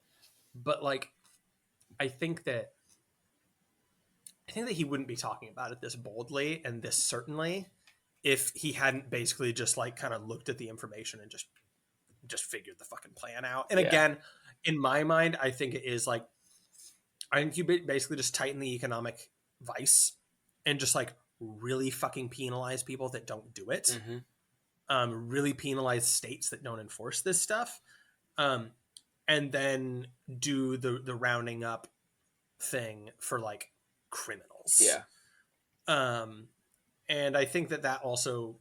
But like, I think that I think that he wouldn't be talking about it this boldly and this certainly if he hadn't basically just like kind of looked at the information and just figured the fucking plan out. And yeah, again, in my mind, I think it is like I think you basically just tighten the economic vice and just like really fucking penalize people that don't do it. hmm, Really penalize states that don't enforce this stuff. Um, and then do the rounding up thing for like criminals. yeah, Um, and I think that that also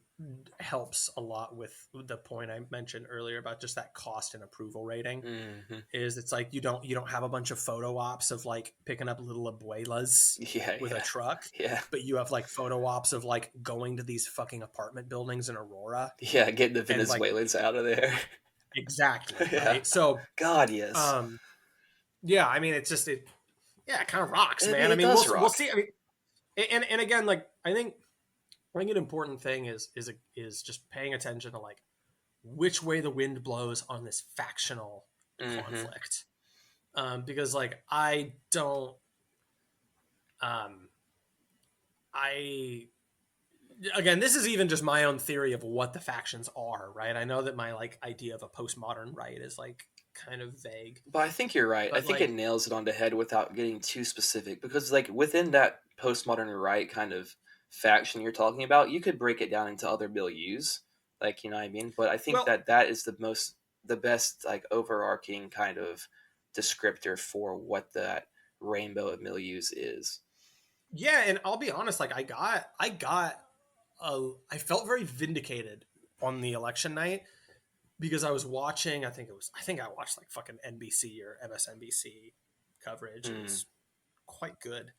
helps a lot with the point I mentioned earlier about just that cost and approval rating. hmm, Is it's like you don't have a bunch of photo ops of like picking up little abuelas yeah, with a yeah, truck, yeah, but you have like photo ops of like going to these fucking apartment buildings in Aurora yeah. Getting the and like Venezuelans out of there. exactly Yeah. right. So God, yes. um yeah, I mean it's just it yeah, it kind of rocks, man. I It mean does we'll rock. see. I mean and again like I think an important thing is just paying attention to like which way the wind blows on this factional Hmm. conflict. Because like I don't um I again this is even just my own theory of what the factions are, right? I know that my like idea of a postmodern right is like kind of vague, But I think you're right. I but think it like nails it on the head without getting too specific because, like, within that postmodern right kind of faction you're talking about, you could break it down into other milieus, like, you know what I mean? But I think well that that is the best, like, overarching kind of descriptor for what that rainbow of milieus is. yeah, and I'll be honest, like I felt very vindicated on the election night because I was watching. I think I watched like fucking NBC or MSNBC coverage. It Mm. was quite good,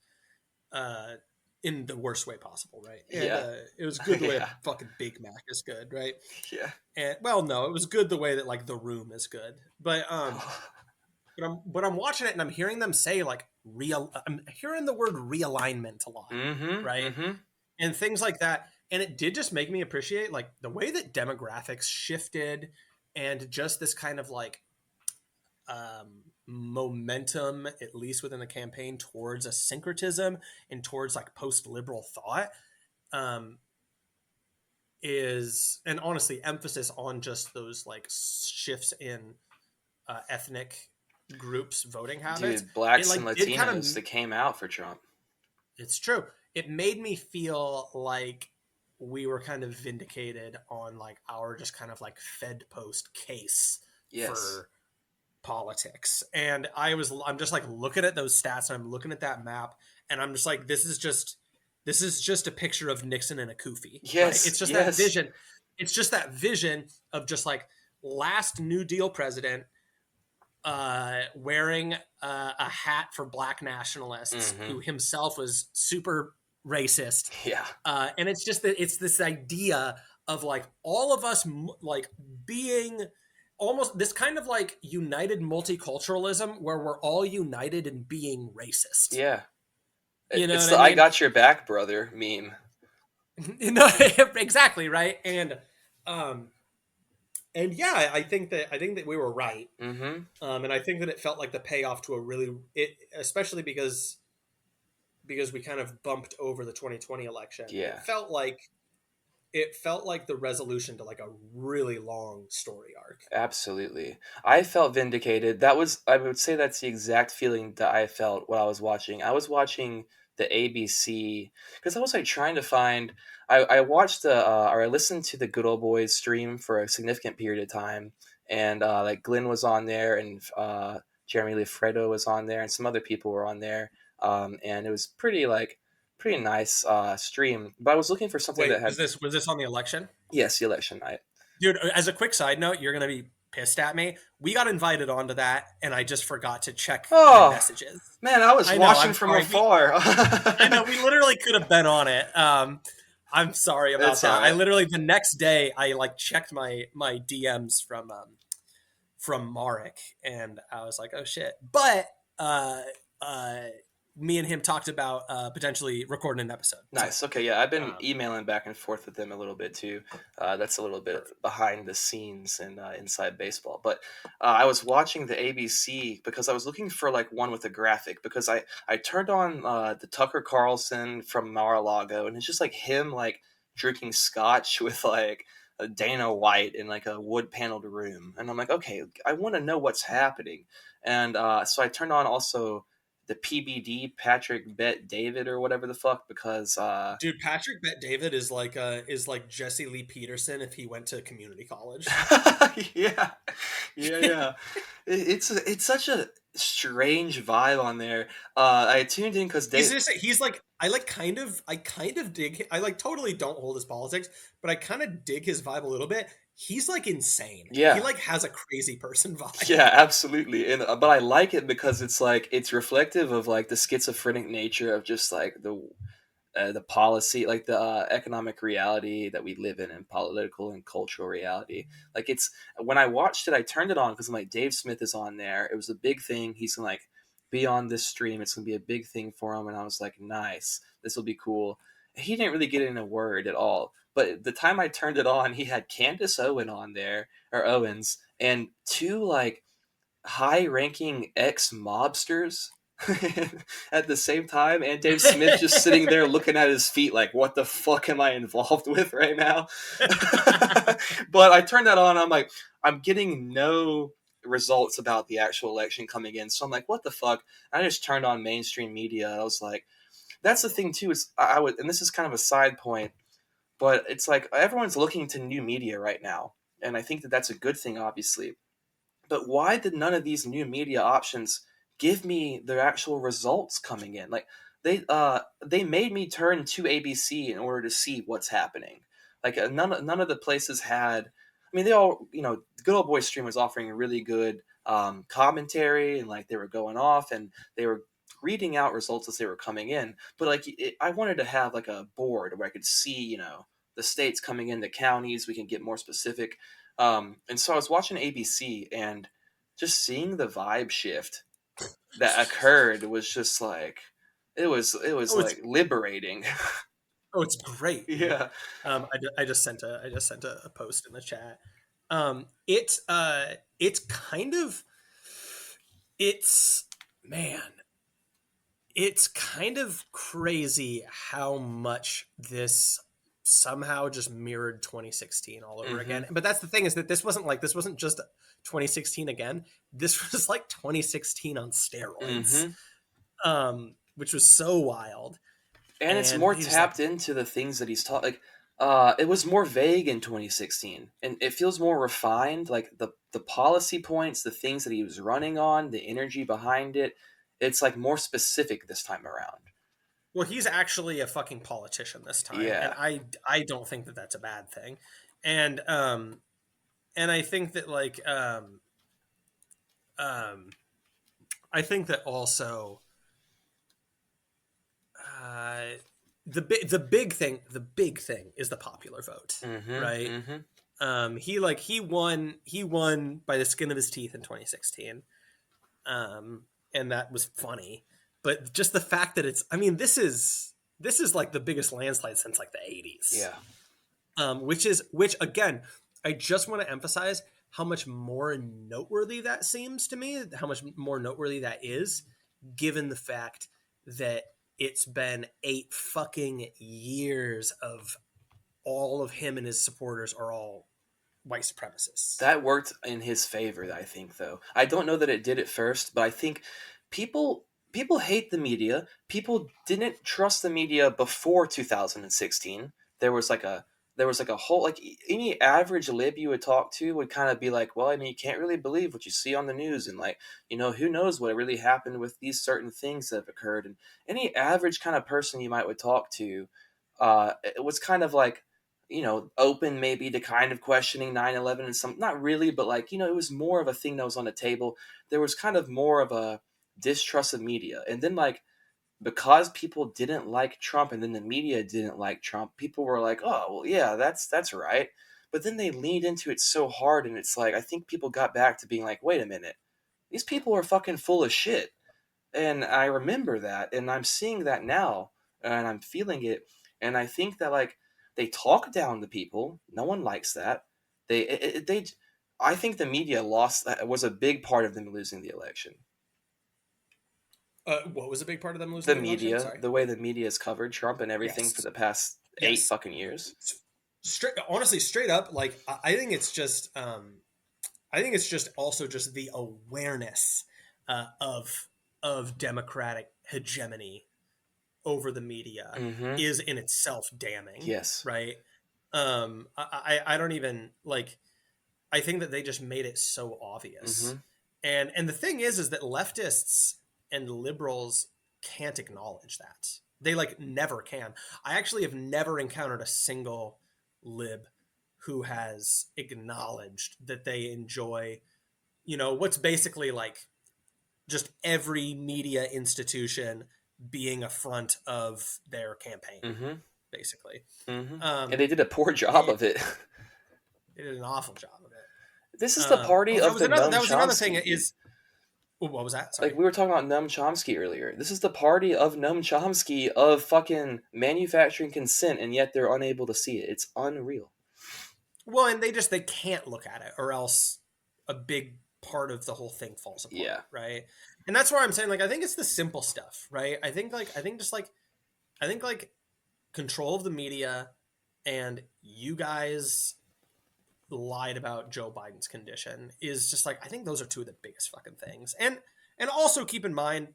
uh, in the worst way possible, right? And Yeah. it was good the way a Yeah. fucking Big Mac is good, right? Yeah. And well, no, it was good the way that like The Room is good, but I'm watching it and I'm hearing them say like real. I'm hearing the word realignment a lot, Mm-hmm. right? Mm-hmm. And things like that. And it did just make me appreciate like the way that demographics shifted and just this kind of like momentum, at least within the campaign, towards a syncretism and towards like post-liberal thought, um, is, and honestly, emphasis on just those like shifts in ethnic groups voting habits. Dude, It blacks and like did kind of, Latinos that came out for Trump. it's true. It made me feel like we were kind of vindicated on like our just kind of like Fed post case Yes. for politics. And I'm just like looking at those stats and I'm looking at that map and I'm just like, this is just a picture of Nixon and a kufi, right? Yes. It's just that Yes. vision. It's just that vision of just like last New Deal president wearing a hat for black nationalists Mm-hmm. who himself was super racist. Yeah. And it's just that it's this idea of like all of us like being almost this kind of like united multiculturalism where we're all united in being racist. Yeah. You know It's what the I "I mean? got your back, brother" meme. You know, exactly, right? Um and yeah, I think that we were right. Mm-hmm. And I think that it felt like the payoff to a really it, especially because we kind of bumped over the 2020 election. Yeah. It felt like the resolution to like a really long story arc. Absolutely. I felt vindicated. That was, I would say that's the exact feeling that I felt while I was watching. I was watching the ABC because I was like trying to find. I watched or I listened to the Good Old Boys stream for a significant period of time, and like Glenn was on there, and Jeremy Lafredo was on there, and some other people were on there, and it was pretty nice stream. But I was looking for something Wait, that had, was this on the election? yes, the election night. Dude, as a quick side note, you're gonna be pissed at me. We got invited onto that, and I just forgot to check my Oh, messages. man, I was I know. watching I'm from sorry. afar. I know. We literally could have been on it. I'm sorry about It's all that. I right. literally the next day I like checked my DMs from Marek, and I was like, oh shit. But uh, uh, me and him talked about potentially recording an episode. So, Nice. Okay, yeah, I've been um, emailing back and forth with them a little bit too. That's a little bit perfect. behind the scenes and inside baseball. But I was watching the ABC because I was looking for like one with a graphic because I turned on the Tucker Carlson from Mar-a-Lago and it's just like him like drinking scotch with like a Dana White in like a wood paneled room, and I'm like, okay, I want to know what's happening, and so I turned on also the PBD Patrick Bet David or whatever the fuck because Dude, Patrick Bet David is like Jesse Lee Peterson if he went to community college. yeah, yeah. It's such a strange vibe on there. I tuned in because He's like I kind of dig I like totally don't hold his politics, but I kind of dig his vibe a little bit. He's like insane. He yeah. like has a crazy person vibe. Yeah, absolutely. And but I like it because it's like it's reflective of like the schizophrenic nature of just like the policy, like the economic reality that we live in, and political and cultural reality. Like it's when I watched it, I turned it on because I'm like, Dave Smith is on there. It was a big thing. He's gonna like be on this stream. It's gonna be a big thing for him. And I was like, nice, this will be cool. He didn't really get in a word at all. But the time I turned it on, he had Candace Owen on there, or Owens, and two like high ranking ex mobsters at the same time, and Dave Smith just sitting there looking at his feet like, what the fuck am I involved with right now? But I turned that on, I'm like, I'm getting no results about the actual election coming in, so I'm like, what the fuck? I just turned on mainstream media. I was like, that's the thing too, is I would, and this is kind of a side point, but it's like everyone's looking to new media right now, and I think that that's a good thing, obviously. But why did none of these new media options give me their actual results coming in? Like they made me turn to ABC in order to see what's happening. Like none of the places had. I mean, they all, Good Old Boy stream was offering a really good commentary, and like they were going off and they were reading out results as they were coming in. But like, I wanted to have like a board where I could see, the states coming in, the counties. We can get more specific. And so I was watching ABC, and just seeing the vibe shift that occurred was just like it was Oh, it's like liberating. it's great, dude. Yeah. I just sent a post in the chat. It's kind of it's man, it's kind of crazy how much this somehow just mirrored 2016 all over Mm-hmm. again. But that's the thing, is that this wasn't just 2016 again. This was like 2016 on steroids, Mm-hmm. which was so wild. And it's And more he was like, tapped into the things that he's taught. Like, it was more vague in 2016, and it feels more refined. Like the policy points, the things that he was running on, the energy behind it. It's like more specific this time around. well, he's actually a fucking politician this time, and Yeah. I don't think that that's a bad thing. And I think that um I think that also uh the big thing is the popular vote, Mm-hmm. right? Mm-hmm. He won by the skin of his teeth in 2016, and that was funny. But just the fact that this is like the biggest landslide since like the 80s, Yeah. which again, I just want to emphasize how much more noteworthy that seems to me, how much more noteworthy that is, given the fact that it's been 8 fucking years of all of him and his supporters are all white supremacists. That worked in his favor, I think, though. I don't know that it did at first, but I think people hate the media. People didn't trust the media before 2016. There was like a whole, like, any average lib you would talk to would kind of be like, well, I mean, you can't really believe what you see on the news, and like, who knows what really happened with these certain things that have occurred. And any average kind of person you might would talk to, it was kind of like, open maybe to kind of questioning 9/11, and some, not really, but like, it was more of a thing that was on the table. There was kind of more of a distrust of media. And then, like, because people didn't like Trump, and then the media didn't like Trump, people were like, oh, well, yeah, that's right. But then they leaned into it so hard, and it's like, I think people got back to being like, wait a minute, these people are fucking full of shit. And I remember that, and I'm seeing that now, and I'm feeling it. And I think that, like, they talk down to people. No one likes that. They I think the media lost, was a big part of them losing the election. What was a big part of them losing The the election? media, Sorry. the way the media has covered Trump and everything for Yes. the past eight Yes. fucking years. Honestly, straight up, like I think it's just, I think it's just also just the awareness of democratic hegemony over the media Mm-hmm. is in itself damning, Yes. right? I don't even like. I think that they just made it so obvious, Mm-hmm. and the thing is that leftists and liberals can't acknowledge that. They like never can. I actually have never encountered a single lib who has acknowledged that they enjoy, what's basically like just every media institution being a front of their campaign, Mm-hmm. basically. Mm-hmm. And Um, they did a poor job it, of it. they did an awful job of it. This is the party Oh, that of was the another. Noam That was another thing. Chomsky. Is what was that? Like, Sorry. we were talking about Noam Chomsky earlier. This is the party of Noam Chomsky, of fucking manufacturing consent, and yet they're unable to see it. It's unreal. Well, and they can't look at it, or else a big part of the whole thing falls apart, Yeah. right? And that's where I'm saying, like, I think it's the simple stuff, right? I think like control of the media, and you guys lied about Joe Biden's condition is just like, I think those are two of the biggest fucking things. And also keep in mind,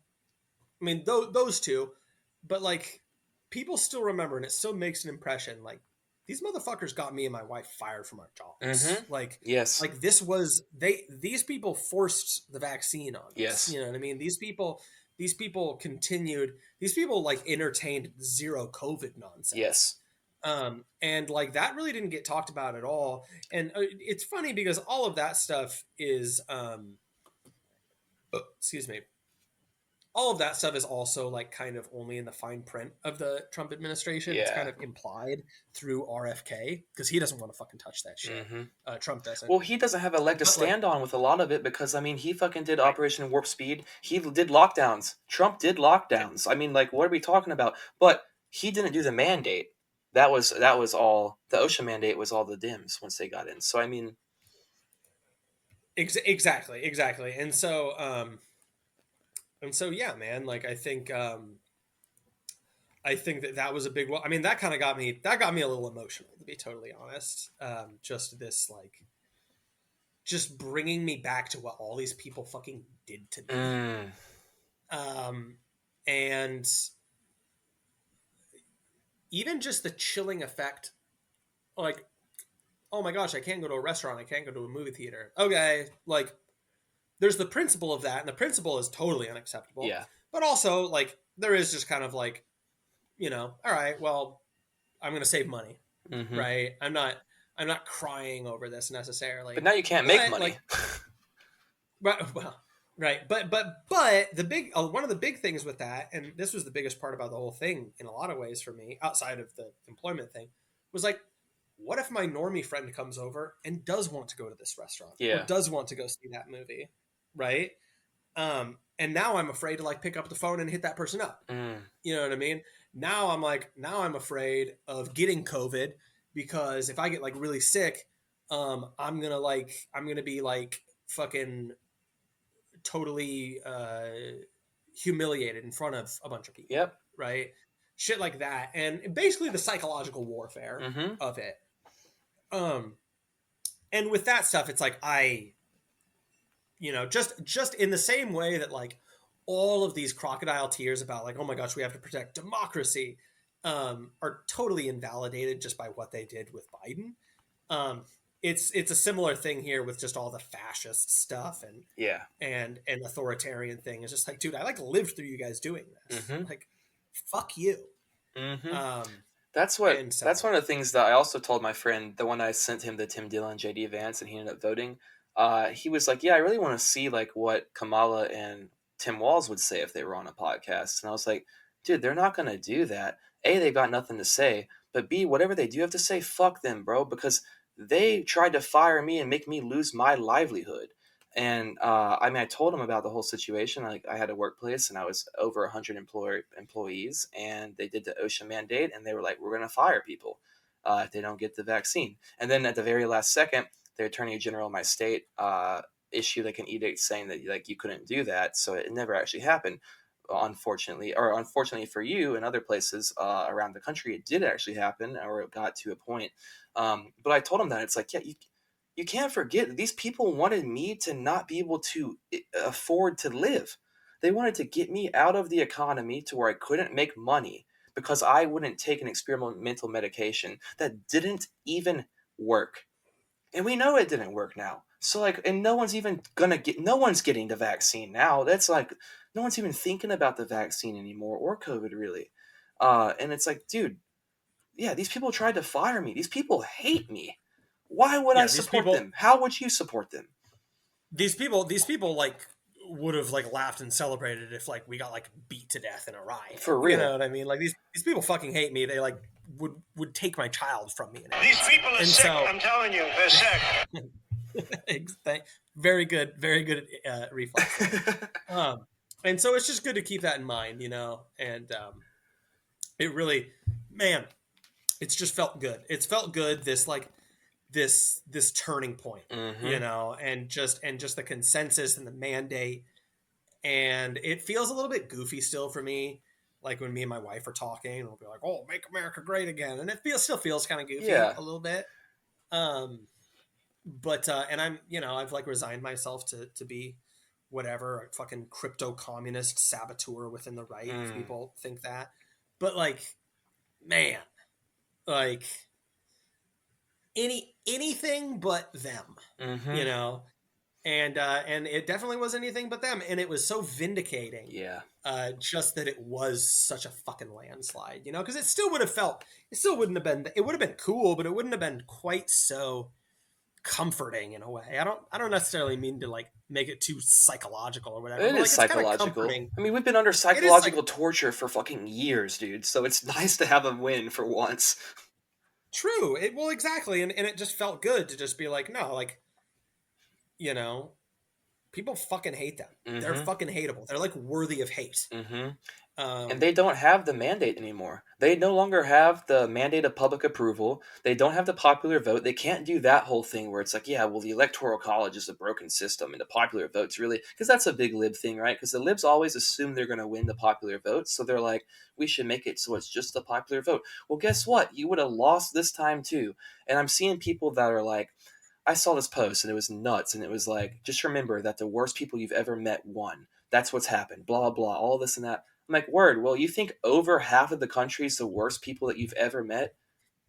I mean, those two, but like people still remember, and it still makes an impression. Like, these motherfuckers got me and my wife fired from our jobs. Mm-hmm. Yes. Like these people forced the vaccine on us. Yes. You know what I mean? These people continued. These people like entertained zero COVID nonsense. Yes. And like that really didn't get talked about at all. And it's funny because all of that stuff is, excuse me, all of that stuff is also like kind of only in the fine print of the Trump administration. It's kind Yeah. of implied through RFK because he doesn't want to fucking touch that shit. Trump doesn't. Well, he doesn't have a leg to But like, stand on with a lot of it because, I mean, he fucking did right. Operation Warp Speed. He did lockdowns. Trump did lockdowns. I mean, like, what are we talking about? But he didn't do the mandate. That was all. The OSHA mandate was all the Dems once they got in. So, I mean, Exactly. And so, yeah, man, like I think that was a big one. I mean, that kind of got me a little emotional, to be totally honest. Just this, like, just bringing me back to what all these people fucking did to me. And even just the chilling effect, like, oh my gosh, I can't go to a restaurant, I can't go to a movie theater. Okay, like, there's the principle of that, and the principle is totally unacceptable. yeah. But also, like, there is just kind of like, all right, well, I'm going to save money, right? I'm not crying over this necessarily. But now you can't make money. Like, right, well, right, but the big one of the big things with that, and this was the biggest part about the whole thing in a lot of ways for me, outside of the employment thing, was like, what if my normie friend comes over and does want to go to this restaurant, or does want to go see that movie, right? And now I'm afraid to like pick up the phone and hit that person up. You know what I mean? Now I'm afraid of getting COVID because if I get like really sick, I'm gonna be like fucking totally humiliated in front of a bunch of people. Yep. Right? Shit like that. And basically the psychological warfare of it. And with that stuff, it's like just in the same way that like all of these crocodile tears about like, oh my gosh, we have to protect democracy, are totally invalidated just by what they did with Biden. It's a similar thing here with just all the fascist stuff and authoritarian thing. It's just like, dude, I like lived through you guys doing this. Like, fuck you. That's one of the things that I also told my friend, the one I sent him the Tim Dillon, JD Vance, and he ended up voting. He was like, yeah, I really want to see like what Kamala and Tim Walz would say if they were on a podcast. And I was like, dude, they're not going to do that. A, they've got nothing to say. But B, whatever they do have to say, fuck them, bro. Because they tried to fire me and make me lose my livelihood. And I mean, I told them about the whole situation. Like, I had a workplace and I was over 100 employees. And they did the OSHA mandate. And they were like, we're going to fire people if they don't get the vaccine. And then at the very last second, the attorney general of my state issued like an edict saying that like you couldn't do that, so it never actually happened. Unfortunately for you and other places around the country, it did actually happen, or it got to a point. But I told him that it's like, yeah, you can't forget that these people wanted me to not be able to afford to live. They wanted to get me out of the economy to where I couldn't make money because I wouldn't take an experimental medication that didn't even work. And we know it didn't work now. So like, and no one's getting the vaccine now. That's like, no one's even thinking about the vaccine anymore, or COVID really. And it's like, dude, yeah, these people tried to fire me. These people hate me. Why would I support them? How would you support them? These people like would have like laughed and celebrated if like we got like beat to death in a riot. For real. You know what I mean? Like these people fucking hate me. They like would take my child from me. These people are sick. I'm telling you, they're sick. Very good reflex. And so it's just good to keep that in mind, and it really, man, it's just felt good. It's felt good. This like this turning point, and just the consensus and the mandate. And it feels a little bit goofy still for me. Like when me and my wife are talking, we'll be like, "Oh, make America great again," and it still feels kind of goofy a little bit. But and I'm, I've like resigned myself to be whatever, a fucking crypto communist saboteur within the right. If people think that, but like, man, like anything but them, and it definitely was anything but them, and it was so vindicating. Yeah. Just that it was such a fucking landslide, you know, because it still would have felt, it still wouldn't have been, it would have been cool, but it wouldn't have been quite so comforting in a way. I don't necessarily mean to like make it too psychological or whatever, It but is like it's kind of psychological. comforting. I mean, we've been under It is like psychological torture for fucking years, dude. So it's nice to have a win for once. true. It well exactly, and it just felt good to just be like, no, like, you know, people fucking hate them. They're Mm-hmm. fucking hateable. They're like worthy of hate. Mm-hmm. And Um, they don't have the mandate anymore. They no longer have the mandate of public approval. They don't have the popular vote. They can't do that whole thing where it's like, yeah, well, the electoral college is a broken system, and the popular vote's really because that's a big lib thing, right? Because the libs always assume they're going to win the popular vote, so they're like, we should make it so it's just the popular vote. Well, guess what? You would have lost this time too. And I'm seeing people that are like, I saw this post and it was nuts, and it was like, just remember that the worst people you've ever met won. That's what's happened. Blah blah blah. All this and that. I'm like, word. Well, you think over half of the country is the worst people that you've ever met?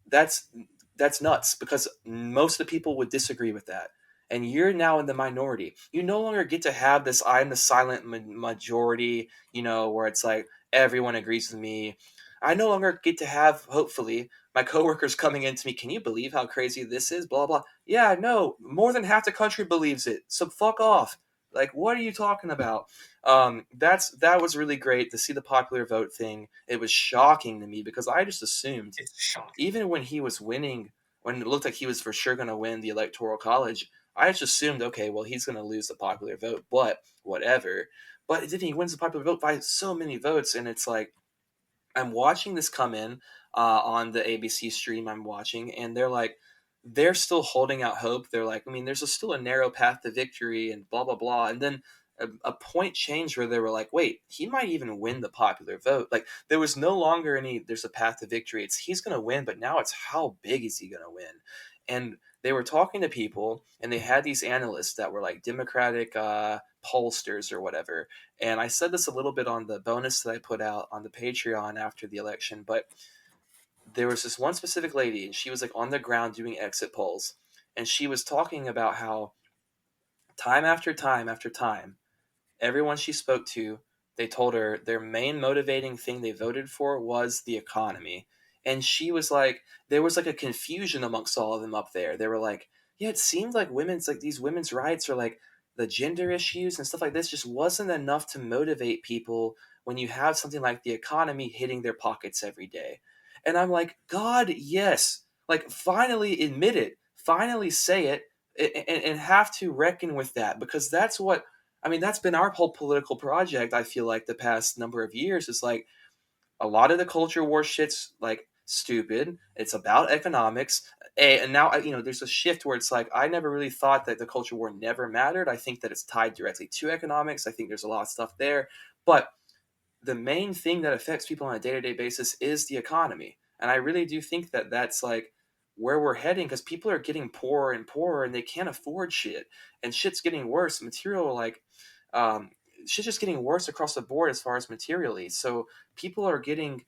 That's that's nuts because most of the people would disagree with that. And you're now in the minority. You no longer get to have this I'm the silent majority, you know, where it's like everyone agrees with me. I no longer get to have, hopefully, my coworkers coming into me, can you believe how crazy this is? Blah, blah. Yeah, no, more than half the country believes it. So fuck off. Like, what are you talking about? That was really great to see the popular vote thing. It was shocking to me because I just assumed it's shocking. even when he was winning, when it looked like he was for sure going to win the electoral college, I just assumed, okay, well, he's going to lose the popular vote, but whatever. But then he wins the popular vote by so many votes, and it's like I'm watching this come in on the ABC stream I'm watching, and they're like, they're still holding out hope. They're like, I mean, still a narrow path to victory, and blah blah blah. And then a point changed where they were like, wait, he might even win the popular vote. Like there was no longer any. There's a path to victory. It's he's going to win, but now it's how big is he going to win? And they were talking to people, and they had these analysts that were like Democratic pollsters or whatever, and I said this a little bit on the bonus that I put out on the Patreon after the election, but there was this one specific lady, and she was like on the ground doing exit polls, and she was talking about how time after time after time, everyone she spoke to, they told her their main motivating thing they voted for was the economy. And she was like, there was like a confusion amongst all of them up there. They were like, yeah, it seemed like these women's rights or like the gender issues and stuff like this just wasn't enough to motivate people when you have something like the economy hitting their pockets every day. And I'm like, God, yes. Like, finally admit it. Finally say it and have to reckon with that because that's what I mean, that's been our whole political project, I feel like, the past number of years. Is like a lot of the culture war shit's like stupid. It's about economics. And now, you know, there's a shift where it's like, I never really thought that the culture war never mattered. I think that it's tied directly to economics. I think there's a lot of stuff there. But the main thing that affects people on a day-to-day basis is the economy, and I really do think that that's like where we're heading because people are getting poorer and poorer and they can't afford shit, and shit's getting worse material like um, shit's just getting worse across the board as far as materially, so people are getting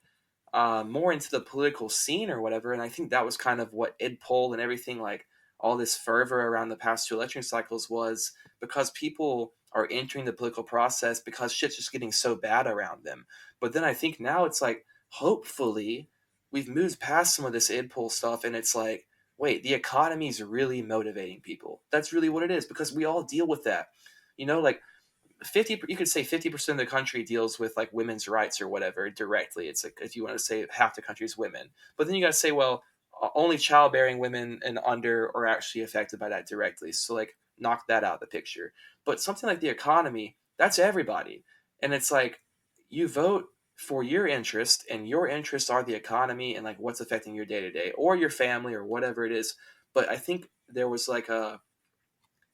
more into the political scene or whatever. And I think that was kind of what id poll and everything, like all this fervor around the past two election cycles, was because people are entering the political process because shit's just getting so bad around them. But then I think now it's like, hopefully, we've moved past some of this id poll stuff, and it's like, wait, the economy is really motivating people. That's really what it is because we all deal with that. You know, like 50 you could say 50% of the country deals with like women's rights or whatever directly. It's like if you want to say half the country is women, but then you got to say, well, only childbearing women and under are actually affected by that directly, so like knock that out of the picture. But something like the economy, that's everybody. And it's like you vote for your interest, and your interests are the economy and like what's affecting your day to day or your family or whatever it is. But I think there was like a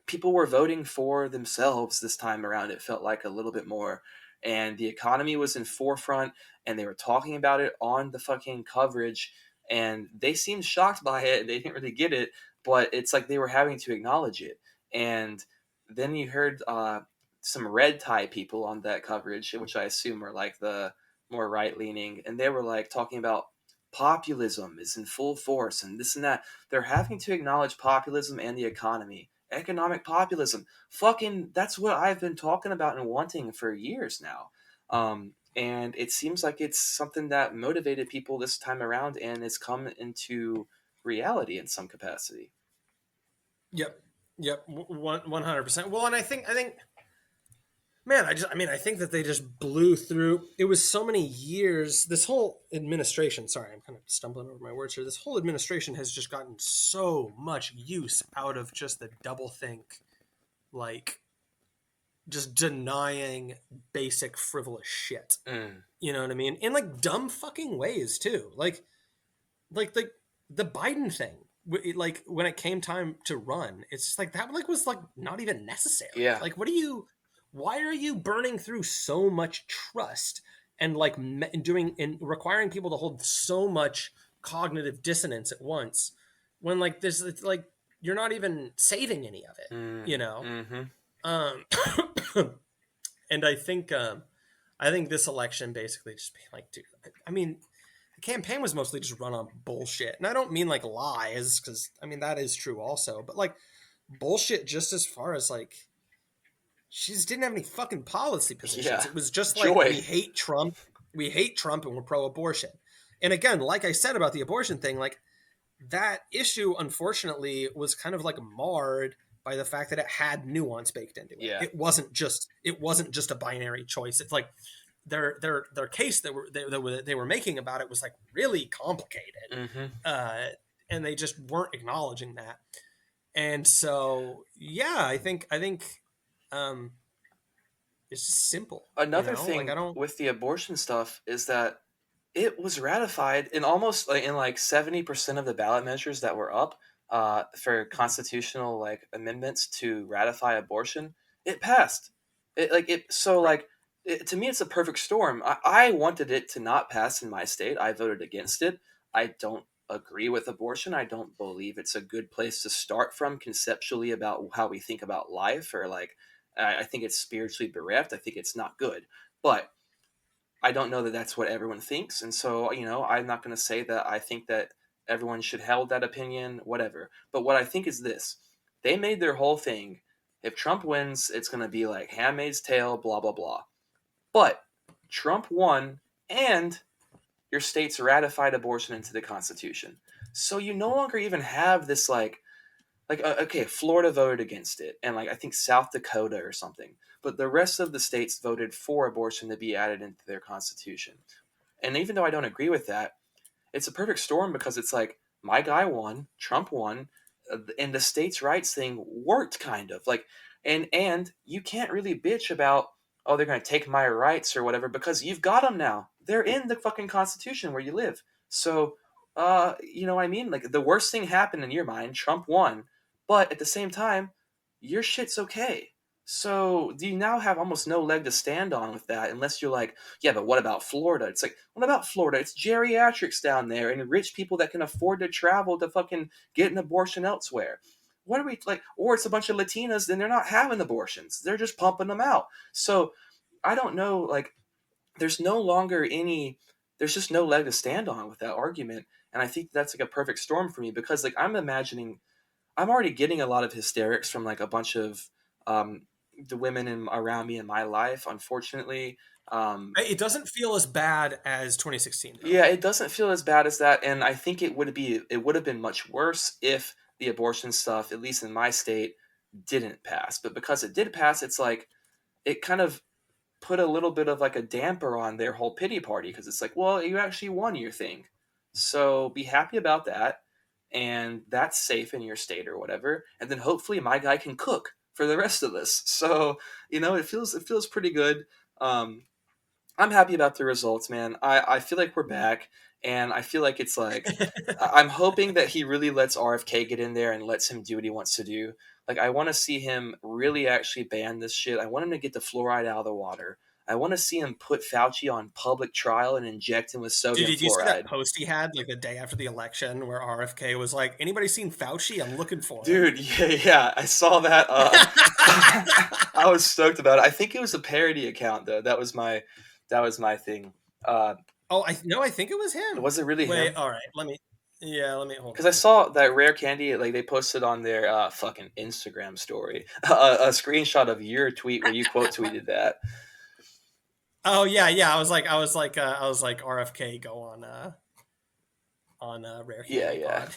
people were voting for themselves this time around. It felt like a little bit more, and the economy was in forefront, and they were talking about it on the fucking coverage, and they seemed shocked by it. They didn't really get it, but it's like they were having to acknowledge it. And then you heard some red tie people on that coverage, which I assume are like the more right leaning, and they were like talking about populism is in full force and this and that. They're having to acknowledge populism and the economy. Economic populism. Fucking, that's what I've been talking about and wanting for years now. And it seems like it's something that motivated people this time around and has come into reality in some capacity. Yep. Yep. 100%. Well, and I think, man, I think that they just blew through. It was so many years. This whole administration, sorry, I'm kind of stumbling over my words here. This whole administration has just gotten so much use out of just the doublethink, like just denying basic frivolous shit. You know what I mean? In like dumb fucking ways too. Like the Biden thing. Like when it came time to run, it's just like that. Like was like not even necessary. Yeah. Like what are you? Why are you burning through so much trust and like doing and requiring people to hold so much cognitive dissonance at once when like this it's like you're not even saving any of it, you know? Um, and I think this election basically just being like, dude, I mean, the campaign was mostly just run on bullshit, and I don't mean like lies because I mean that is true also, but like bullshit just as far as like she just didn't have any fucking policy positions. Yeah. It was just like we hate Trump, and we're pro-abortion. And again, like I said about the abortion thing, like that issue unfortunately was kind of like marred by the fact that it had nuance baked into it. Yeah. It wasn't just a binary choice. It's like their case that they were making about it was like really complicated, and they just weren't acknowledging that. And so, yeah, I think it's just simple. Another thing with the abortion stuff is that it was ratified in almost like in like 70% of the ballot measures that were up for constitutional like amendments to ratify abortion. It passed. To me, it's a perfect storm. I wanted it to not pass in my state. I voted against it. I don't agree with abortion. I don't believe it's a good place to start from conceptually about how we think about life, or like I think it's spiritually bereft. I think it's not good. But I don't know that that's what everyone thinks. And so, I'm not going to say that I think that everyone should hold that opinion, whatever. But what I think is this. They made their whole thing. If Trump wins, it's going to be like Handmaid's Tale, blah, blah, blah. But Trump won, and your state's ratified abortion into the Constitution. So you no longer even have this okay, Florida voted against it, and like I think South Dakota or something. But the rest of the states voted for abortion to be added into their constitution. And even though I don't agree with that, it's a perfect storm because it's like my guy won, Trump won, and the states' rights thing worked kind of like, and you can't really bitch about they're going to take my rights or whatever because you've got them now. They're in the fucking constitution where you live. So, you know what I mean? Like the worst thing happened in your mind, Trump won, but at the same time, your shit's okay. So do you now have almost no leg to stand on with that unless you're like, yeah, but what about Florida? It's like, what about Florida? It's geriatrics down there and rich people that can afford to travel to fucking get an abortion elsewhere. What are we like? Or it's a bunch of Latinas, then they're not having abortions. They're just pumping them out. So I don't know, like, there's just no leg to stand on with that argument. And I think that's like a perfect storm for me because like I'm already getting a lot of hysterics from like a bunch of the women around me in my life, unfortunately. It doesn't feel as bad as 2016 though. Yeah, it doesn't feel as bad as that, and I think it would have been much worse if the abortion stuff, at least in my state, didn't pass. But because it did pass, it's like it kind of put a little bit of like a damper on their whole pity party because it's like, well, you actually won your thing, so be happy about that, and that's safe in your state or whatever, and then hopefully my guy can cook for the rest of this. So it feels pretty good. I'm happy about the results, man. I feel like we're back, and I feel like it's like I'm hoping that he really lets RFK get in there and lets him do what he wants to do. Like I want to see him really actually ban this shit. I want him to get the fluoride out of the water. I want to see him put Fauci on public trial and inject him with sodium fluoride. Did you see that post he had like the day after the election where RFK was like, "Anybody seen Fauci? I'm looking for him." Dude, yeah, I saw that. I was stoked about it. I think it was a parody account though. That was my thing. I think it was him. Was it really him? Wait, all right. Let me hold. Because I saw that Rare Candy, like they posted on their fucking Instagram story a screenshot of your tweet where you quote tweeted that. Oh yeah, yeah. I was like, RFK go on Rare Yeah, Candy yeah. Pod.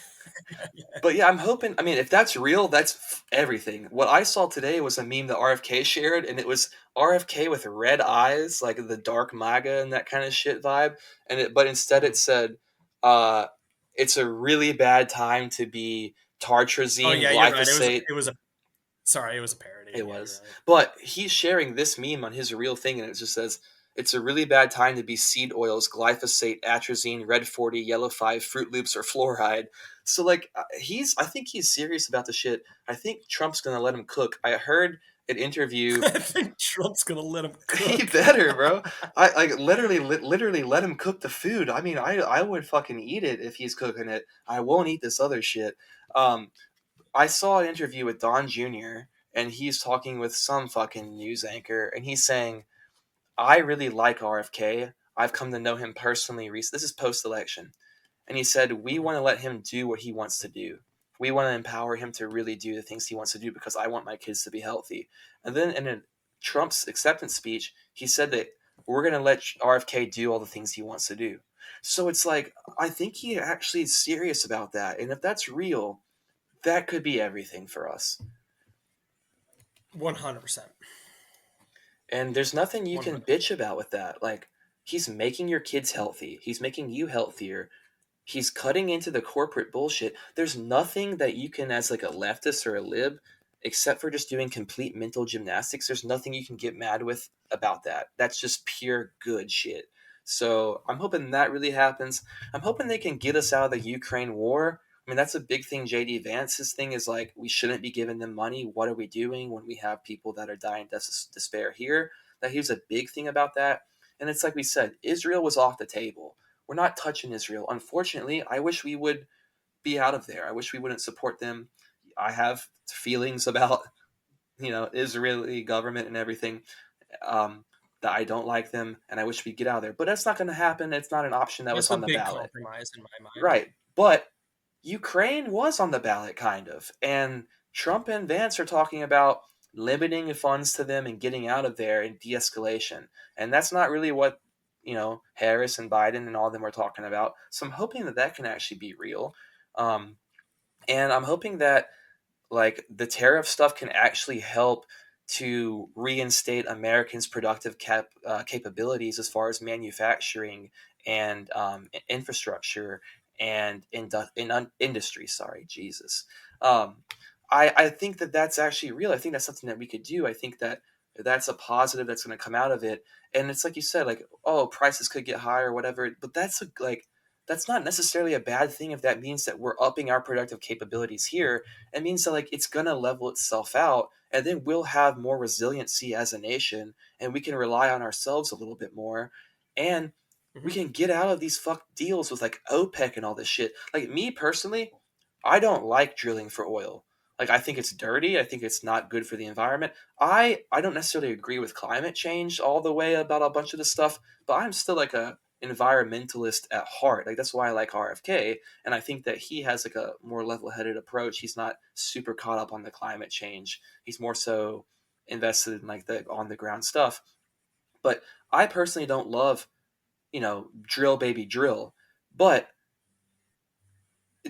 But yeah, I'm hoping. I mean, if that's real, that's everything. What I saw today was a meme that RFK shared, and it was RFK with red eyes, like the dark MAGA and that kind of shit vibe. But instead it said, uh, "It's a really bad time to be Oh tartrazine yeah, you're right. glyphosate." It was a sorry, it was a parody. It Yeah, you're was. right. But he's sharing this meme on his real thing, and it just says, "It's a really bad time to be seed oils, glyphosate, atrazine, red 40, yellow 5, Fruit Loops, or fluoride." So, like, I think he's serious about the shit. I think Trump's going to let him cook. I heard an interview. I think Trump's gonna let him He cook. better, bro. I like literally let him cook the food. I mean, I would fucking eat it if he's cooking it. I won't eat this other shit. Um, I saw an interview with Don Jr. and he's talking with some fucking news anchor, and he's saying, "I really like RFK. I've come to know him personally. This is post election, and he said we Mhm. want to let him do what he wants to do. We want to empower him to really do the things he wants to do because I want my kids to be healthy." And then in Trump's acceptance speech, he said that we're going to let RFK do all the things he wants to do. So it's like I think he actually is serious about that, and if that's real, that could be everything for us. 100%. And there's nothing you can 100%. bitch about with that. Like, he's making your kids healthy. He's making you healthier. He's cutting into the corporate bullshit. There's nothing that you can, as like a leftist or a lib, except for just doing complete mental gymnastics. There's nothing you can get mad with about that. That's just pure good shit. So I'm hoping that really happens. I'm hoping they can get us out of the Ukraine war. I mean, that's a big thing. JD Vance's thing is like, we shouldn't be giving them money. What are we doing when we have people that are dying despair here? That here's a big thing about that. And it's like we said, Israel was off the table. We're not touching Israel. Unfortunately, I wish we would be out of there. I wish we wouldn't support them. I have feelings about Israeli government and everything, um, that I don't like them, and I wish we'd get out of there. But that's not going to happen. It's not an option that was It's a on the big ballot, compromise in my mind. right? But Ukraine was on the ballot, kind of, and Trump and Vance are talking about limiting funds to them and getting out of there and de-escalation, and that's not really what Harris and Biden and all of them are talking about. So I'm hoping that that can actually be real, um, and I'm hoping that like the tariff stuff can actually help to reinstate Americans' productive capabilities as far as manufacturing and infrastructure and industry. Sorry, Jesus. Um, I think that that's actually real. I think that's something that we could do. I think that that's a positive that's going to come out of it. And it's like you said, like, oh, prices could get higher or whatever, but that's not necessarily a bad thing if that means that we're upping our productive capabilities here. It means that like it's gonna level itself out, and then we'll have more resiliency as a nation, and we can rely on ourselves a little bit more, and we Hmm. can get out of these fuck deals with like OPEC and all this shit. Like me personally, I don't like drilling for oil. Like I think it's dirty. I think it's not good for the environment. I don't necessarily agree with climate change all the way about a bunch of this stuff, but I'm still like a environmentalist at heart. Like that's why I like RFK, and I think that he has like a more level-headed approach. He's not super caught up on the climate change. He's more so invested in like the on the ground stuff. But I personally don't love, drill baby drill. But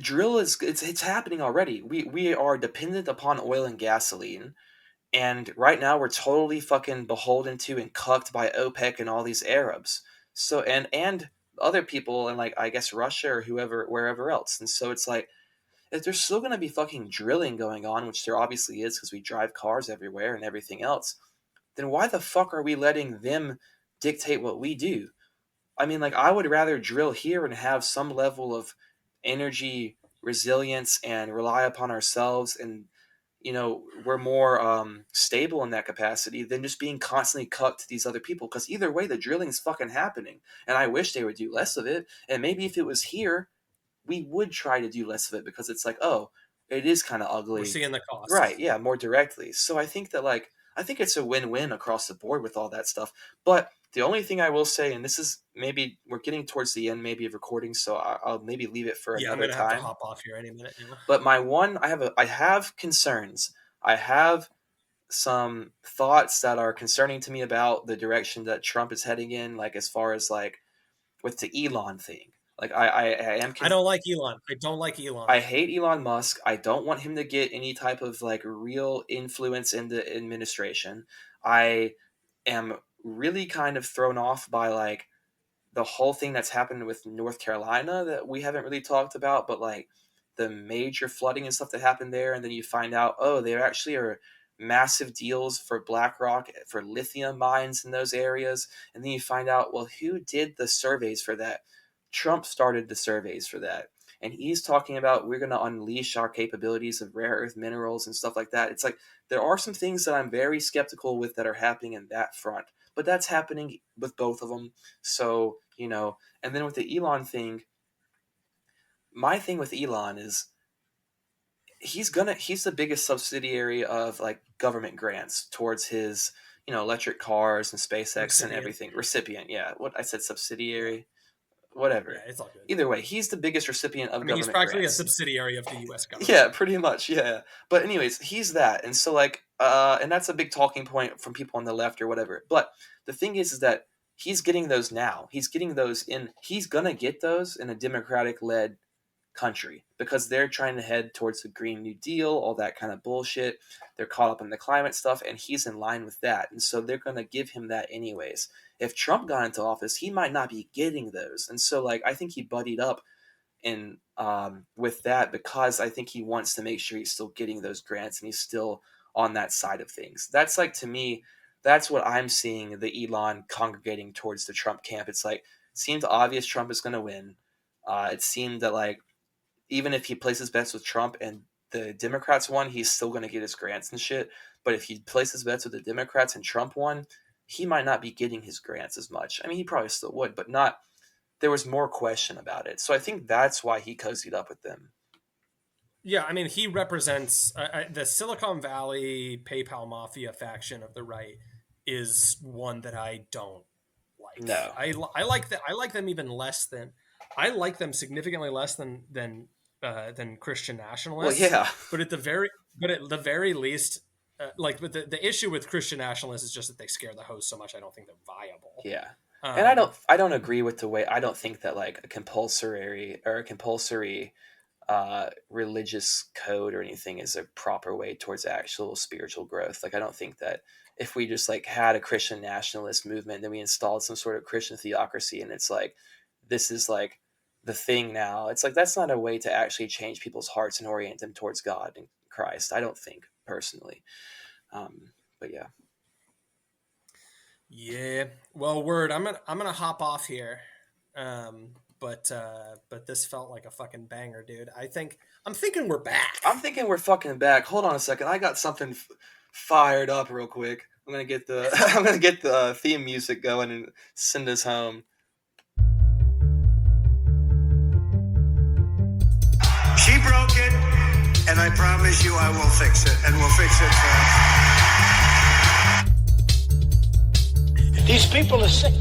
drill is it's happening already. We are dependent upon oil and gasoline. And right now we're totally fucking beholden to and cucked by OPEC and all these Arabs. So and other people and like I guess Russia or whoever wherever else. And so it's like if there's still going to be fucking drilling going on, which there obviously is because we drive cars everywhere and everything else, then why the fuck are we letting them dictate what we do? I mean, like, I would rather drill here and have some level of energy resilience and rely upon ourselves, and we're more stable in that capacity than just being constantly cut to these other people, because either way the drilling's fucking happening, and I wish they would do less of it. And maybe if it was here we would try to do less of it because it's like, oh, it is kind of We're ugly. seeing the Right, costs. yeah, more directly. So I think that like I think it's a win-win across the board with all that stuff. But the only thing I will say, and this is maybe we're getting towards the end maybe of recording, so I'll maybe leave it for Yeah, I'm another gonna have to time. hop off here any minute now. But my one, I have concerns. I have some thoughts that are concerning to me about the direction that Trump is heading in, like as far as like with the Elon thing. Like I don't like Elon. I don't like Elon. I hate Elon Musk. I don't want him to get any type of like real influence in the administration. I am really kind of thrown off by like the whole thing that's happened with North Carolina that we haven't really talked about, but like the major flooding and stuff that happened there. And then you find out, oh, there actually are massive deals for BlackRock for lithium mines in those areas. And then you find out, well, who did the surveys for that? Trump started the surveys for that. And he's talking about we're going to unleash our capabilities of rare earth minerals and stuff like that. It's like there are some things that I'm very skeptical with that are happening in that front. But that's happening with both of them. So, you know, and then with the Elon thing, my thing with Elon is he's the biggest subsidiary of like government grants towards his, you know, electric cars and SpaceX and everything. Recipient, yeah. What I said, subsidiary, whatever. Yeah, it's all good. Either way, he's the biggest recipient of government grants. He's practically a subsidiary of the U.S. government. Yeah, pretty much, yeah. But anyways, he's that. And so like, and that's a big talking point from people on the left or whatever. But the thing is that he's getting those now. He's getting those he's going to get those in a Democratic-led country because they're trying to head towards the Green New Deal, all that kind of bullshit. They're caught up in the climate stuff, and he's in line with that. And so they're going to give him that anyways. If Trump got into office, he might not be getting those. And so like, I think he buddied up in with that because I think he wants to make sure he's still getting those grants and he's still on that side of things. That's like, to me, that's what I'm seeing the Elon congregating towards the Trump camp. It's like, it seemed obvious Trump is going to win. It seemed that like, even if he places bets with Trump and the Democrats won, he's still going to get his grants and shit. But if he places bets with the Democrats and Trump won, he might not be getting his grants as much. I mean, he probably still would, but not. There was more question about it. So I think that's why he cozied up with them. Yeah, I mean, he represents the Silicon Valley PayPal mafia faction of the right is one that I don't like. No, I like that. I like them even less than. I like them significantly less than Christian nationalists. Well, yeah, but at the very least, like, but the issue with Christian nationalists is just that they scare the host so much. I don't think they're viable. Yeah. And I don't agree with the way. I don't think that like a compulsory religious code or anything is a proper way towards actual spiritual growth. Like, I don't think that if we just like had a Christian nationalist movement, then we installed some sort of Christian theocracy, and it's like this is like the thing now. It's like that's not a way to actually change people's hearts and orient them towards God and Christ. I don't think personally, but yeah. Yeah, well, word. I'm gonna hop off here, but this felt like a fucking banger, dude. I'm thinking we're back. I'm thinking we're fucking back. Hold on a second. I got something fired up real quick. I'm gonna get the theme music going and send us home. She broke it, and I promise you I will fix it, and we'll fix it fast. These people are sick.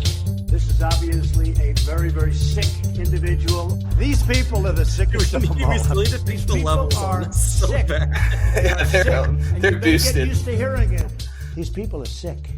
This is obviously a very, very sick individual. These people are the sickest of them all. These people are so sick. bad. Yeah, they're boosted. Get used to hearing it. These people are sick.